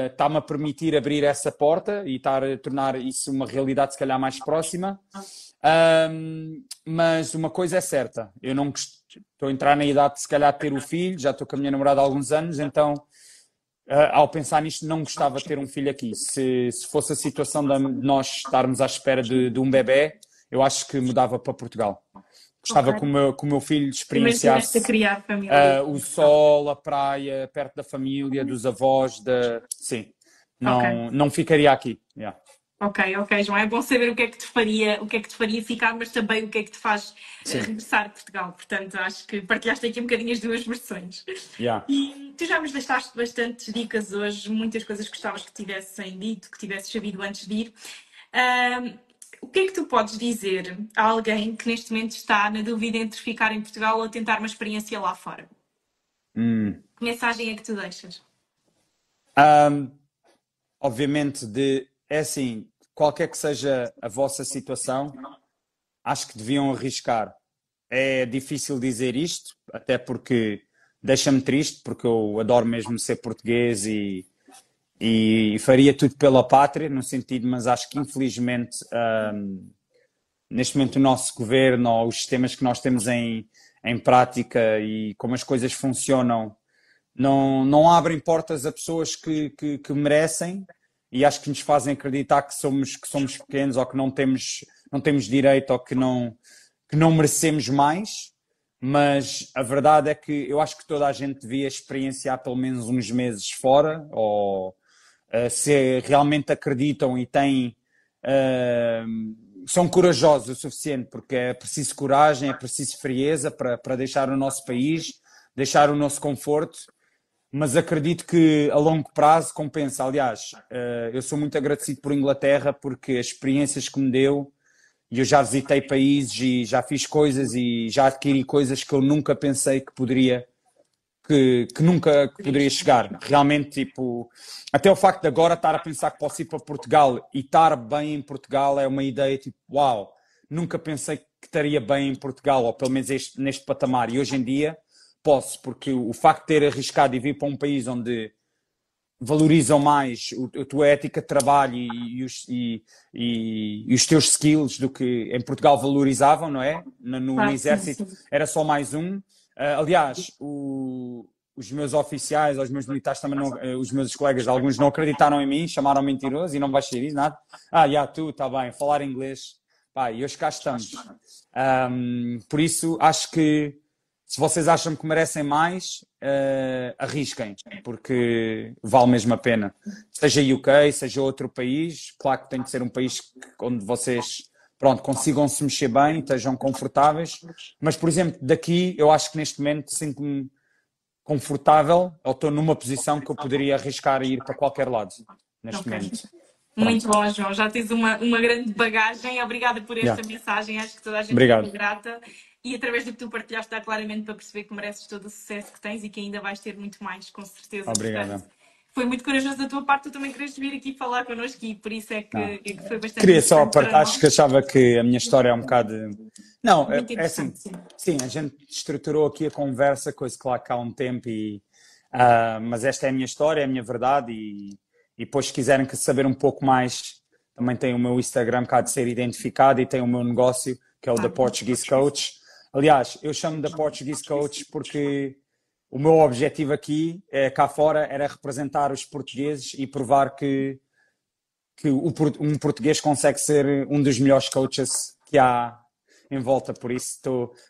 está-me a permitir abrir essa porta e estar a tornar isso uma realidade se calhar mais próxima. Mas uma coisa é certa, eu não estou a entrar na idade de se calhar ter o filho, já estou com a minha namorada há alguns anos, então ao pensar nisto não gostava de ter um filho aqui. Se fosse a situação de nós estarmos à espera de um bebé, eu acho que mudava para Portugal. Gostava que o meu filho Primeiro tiveste a experienciasse criar família. o sol, a praia, perto da família, dos avós, sim. Ok. Não ficaria aqui. Yeah. Ok, João. É bom saber o que é que te faria ficar, mas também o que é que te faz Sim. regressar a Portugal. Portanto, acho que partilhaste aqui um bocadinho as duas versões. Yeah. E tu já nos deixaste bastantes dicas hoje, muitas coisas que gostavas que tivessem dito, que tivesses sabido antes de ir. O que é que tu podes dizer a alguém que neste momento está na dúvida entre ficar em Portugal ou tentar uma experiência lá fora? Que mensagem é que tu deixas? Obviamente, é assim, qualquer que seja a vossa situação, acho que deviam arriscar. É difícil dizer isto, até porque deixa-me triste, porque eu adoro mesmo ser português e faria tudo pela pátria, no sentido, mas acho que infelizmente neste momento o nosso governo ou os sistemas que nós temos em prática e como as coisas funcionam não abrem portas a pessoas que merecem e acho que nos fazem acreditar que somos pequenos ou que não temos direito ou que não merecemos mais. mas a verdade é que eu acho que toda a gente devia experienciar pelo menos uns meses fora, ou se realmente acreditam e têm, são corajosos o suficiente, porque é preciso coragem, é preciso frieza para deixar o nosso país, deixar o nosso conforto, mas acredito que a longo prazo compensa. Aliás, eu sou muito agradecido por Inglaterra, porque as experiências que me deu, e eu já visitei países e já fiz coisas e já adquiri coisas que eu nunca pensei que poderia, que nunca poderia chegar. Realmente, tipo, até o facto de agora estar a pensar que posso ir para Portugal e estar bem em Portugal é uma ideia tipo, uau, nunca pensei que estaria bem em Portugal, ou pelo menos neste patamar. E hoje em dia posso, porque o facto de ter arriscado e vir para um país onde valorizam mais a tua ética de trabalho e os teus skills do que em Portugal valorizavam, não é? No exército era só mais um. Aliás, os meus oficiais, os meus militares também não, os meus colegas, alguns não acreditaram em mim, chamaram mentiroso e não vais ser isso, nada. Tu, está bem, falar inglês. Pá, e hoje cá estamos. Por isso, acho que se vocês acham que merecem mais, arrisquem, porque vale mesmo a pena. Seja UK, seja outro país, claro que tem de ser um país onde vocês, pronto, consigam se mexer bem, estejam confortáveis, mas, por exemplo, daqui, eu acho que neste momento sinto-me confortável, ou estou numa posição que eu poderia arriscar e ir para qualquer lado, neste momento. Muito bom, João. Já tens uma grande bagagem. Obrigada por esta mensagem. Acho que toda a gente é grata. E através do que tu partilhaste, dá claramente para perceber que mereces todo o sucesso que tens e que ainda vais ter muito mais, com certeza. Obrigada. Portanto, foi muito corajoso da tua parte, tu também queres vir aqui falar connosco e por isso é que foi bastante. Queria só, acho que achava que a minha história é um bocado. Não, é assim. Sim, a gente estruturou aqui a conversa, coisa claro que há um tempo, mas esta é a minha história, é a minha verdade e depois, se quiserem saber um pouco mais, também tem o meu Instagram cá de ser identificado e tem o meu negócio, que é o The Portuguese Coach. Aliás, eu chamo de Portuguese Coach porque o meu objetivo aqui, cá fora, era representar os portugueses e provar que um português consegue ser um dos melhores coaches que há em volta. Por isso,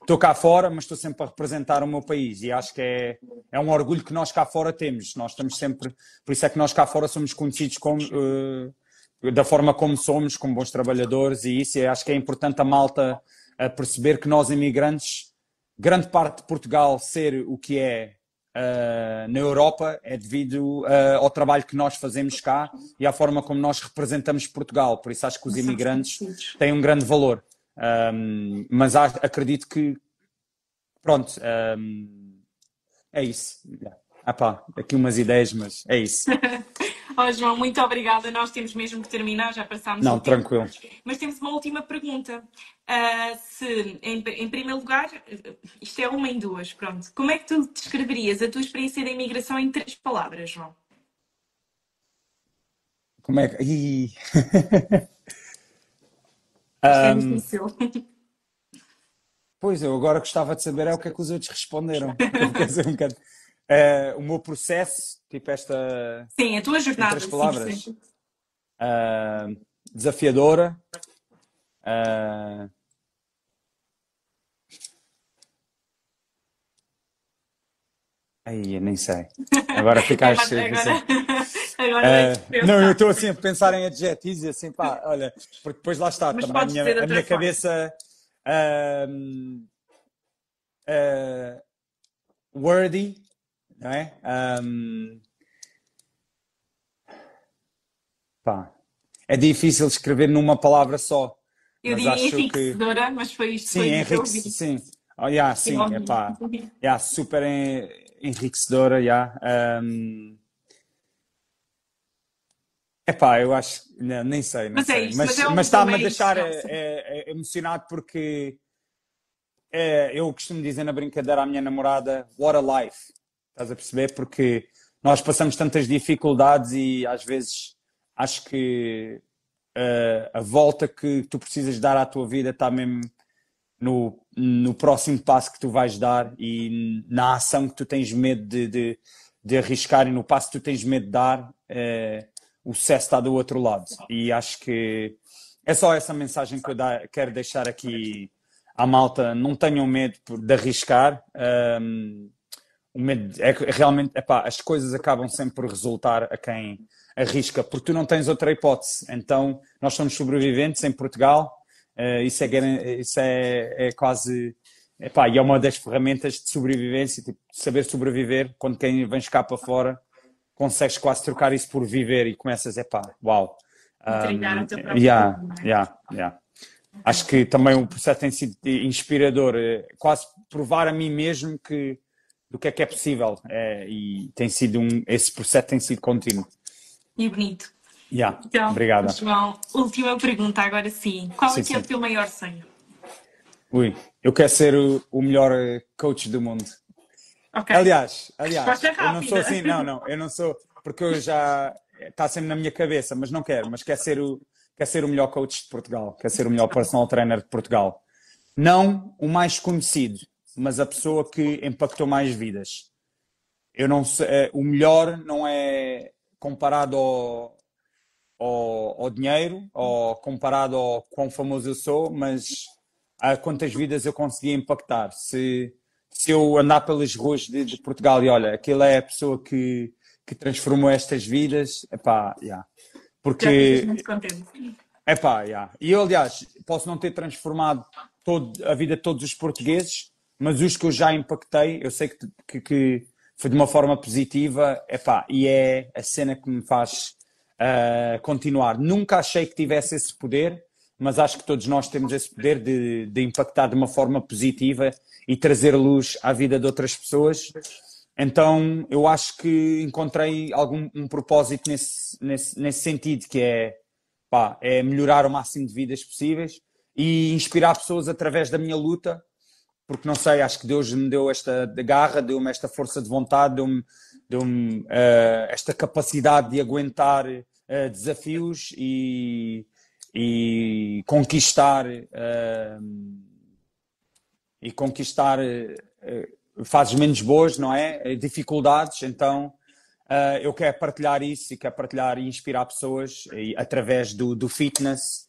estou cá fora, mas estou sempre a representar o meu país e acho que é um orgulho que nós cá fora temos. Nós estamos sempre... Por isso é que nós cá fora somos conhecidos da forma como somos, como bons trabalhadores e isso. Acho que é importante a malta a perceber que nós, imigrantes, grande parte de Portugal ser o que é na Europa é devido ao trabalho que nós fazemos cá e à forma como nós representamos Portugal. Por isso acho que os imigrantes têm um grande valor. Mas acredito que pronto, é isso. Aqui umas ideias, mas é isso. João, muito obrigada. Nós temos mesmo que terminar, já passámos. Não, tranquilo. Mas temos uma última pergunta. Em primeiro lugar, isto é uma em duas, pronto. Como é que tu descreverias a tua experiência da imigração em 3 palavras, João? Como é que... Isto é difícil. Pois, eu agora gostava de saber o que é que os outros responderam. O meu processo, tipo esta... Sim, a tua jornada. 3 palavras. Desafiadora. Eu nem sei. Agora ficaste... não, eu estou assim a pensar em adjetivos e assim, olha, porque depois lá está, mas também a minha cabeça... wordy, não é? É difícil escrever numa palavra só. Eu diria enriquecedora, mas foi isto. Sim, sim. Super enriquecedora, eu acho, não, nem sei, não sei. Mas está-me a deixar emocionado porque eu costumo dizer na brincadeira à minha namorada, what a life, estás a perceber? Porque nós passamos tantas dificuldades e às vezes acho que a volta que tu precisas dar à tua vida está mesmo no próximo passo que tu vais dar e na ação que tu tens medo de arriscar e no passo que tu tens medo de dar, o sucesso está do outro lado. E acho que é só essa mensagem que eu quero deixar aqui à malta, não tenham medo de arriscar. O medo é que realmente, epá, as coisas acabam sempre por resultar a quem arrisca, porque tu não tens outra hipótese. Então, nós somos sobreviventes em Portugal, isso é quase, epá, e é uma das ferramentas de sobrevivência, tipo, saber sobreviver. Quando quem vem cá para fora, consegues quase trocar isso por viver e começas, epá, uau. Trilhar o teu próprio caminho. Yeah. Acho que também o processo tem sido inspirador, quase provar a mim mesmo do que é possível, e tem sido esse processo tem sido contínuo. E bonito. Então, obrigada. João, última pergunta agora sim. Qual é que é o teu maior sonho? Eu quero ser o melhor coach do mundo. Okay. Aliás, eu não sou assim, eu não sou, porque eu já está sempre na minha cabeça, mas não quero, mas quero ser o melhor coach de Portugal, quero ser o melhor personal trainer de Portugal. Não o mais conhecido, mas a pessoa que impactou mais vidas. Eu não sei, o melhor não é comparado ao dinheiro, ou comparado ao quão famoso eu sou, mas a quantas vidas eu consegui impactar. Se eu andar pelas ruas de Portugal e olha, aquela é a pessoa que transformou estas vidas, porque... Já ficas muito contente. E eu, aliás, posso não ter transformado a vida de todos os portugueses, mas os que eu já impactei, eu sei que foi de uma forma positiva, e é a cena que me faz continuar. Nunca achei que tivesse esse poder, mas acho que todos nós temos esse poder de impactar de uma forma positiva e trazer luz à vida de outras pessoas. Então, eu acho que encontrei um propósito nesse sentido, que é melhorar o máximo de vidas possíveis e inspirar pessoas através da minha luta, porque não sei, acho que Deus me deu esta garra, deu-me esta força de vontade, deu-me esta capacidade de aguentar desafios e conquistar fases menos boas, não é? Dificuldades. Então eu quero partilhar isso e quero partilhar e inspirar pessoas através do fitness,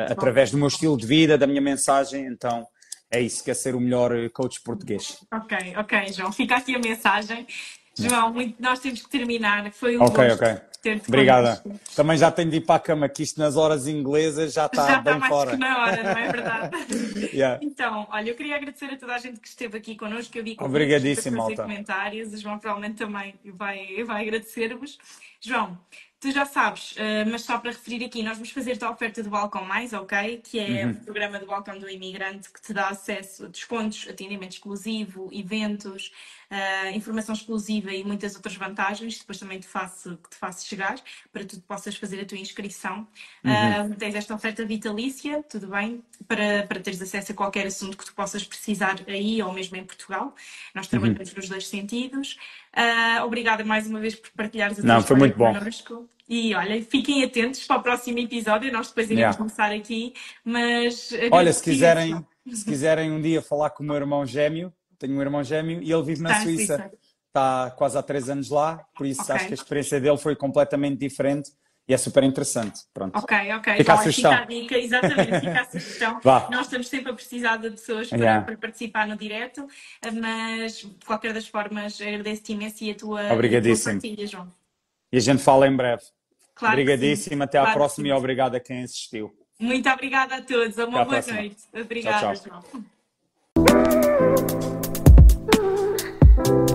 através do meu estilo de vida, da minha mensagem. Então é isso, quer ser o melhor coach português. Ok, João, fica aqui a mensagem. João, nós temos que terminar. Foi um gosto ter-te Obrigada. Connosco. Também já tenho de ir para a cama, que isto nas horas inglesas já está bem mais fora. Que na hora, não é verdade? Yeah. Então, olha, eu queria agradecer a toda a gente que esteve aqui connosco, que eu vi com Obrigadíssimo, fazer malta. comentários. O João provavelmente também vai agradecer-vos. João, tu já sabes, mas só para referir aqui, nós vamos fazer-te a oferta do Balcão Mais, ok? Que é o programa do Balcão do Imigrante, que te dá acesso a descontos, atendimento exclusivo, eventos, informação exclusiva e muitas outras vantagens. Depois também te faço chegar para que tu possas fazer a tua inscrição. Tens esta oferta vitalícia, tudo bem? Para teres acesso a qualquer assunto que tu possas precisar aí ou mesmo em Portugal. Nós trabalhamos nos dois sentidos. Obrigada mais uma vez por partilhares a tua história foi muito bom. Connosco. E olha, fiquem atentos para o próximo episódio, nós depois iremos começar aqui, mas... Olha, se quiserem um dia falar com o meu irmão gêmeo, tenho um irmão gêmeo e ele vive na Suíça. Está quase há 3 anos lá, por isso acho que a experiência dele foi completamente diferente e é super interessante. Pronto. Ok. Fica a sugestão. Fica a dica, exatamente, fica a sugestão. Nós estamos sempre a precisar de pessoas para participar no direto, mas de qualquer das formas agradeço-te imenso e a tua partilha, João. E a gente fala em breve. Claro. Obrigadíssimo, até à próxima e obrigado a quem assistiu. Muito obrigada a todos, uma boa noite. Obrigada, tchau. João.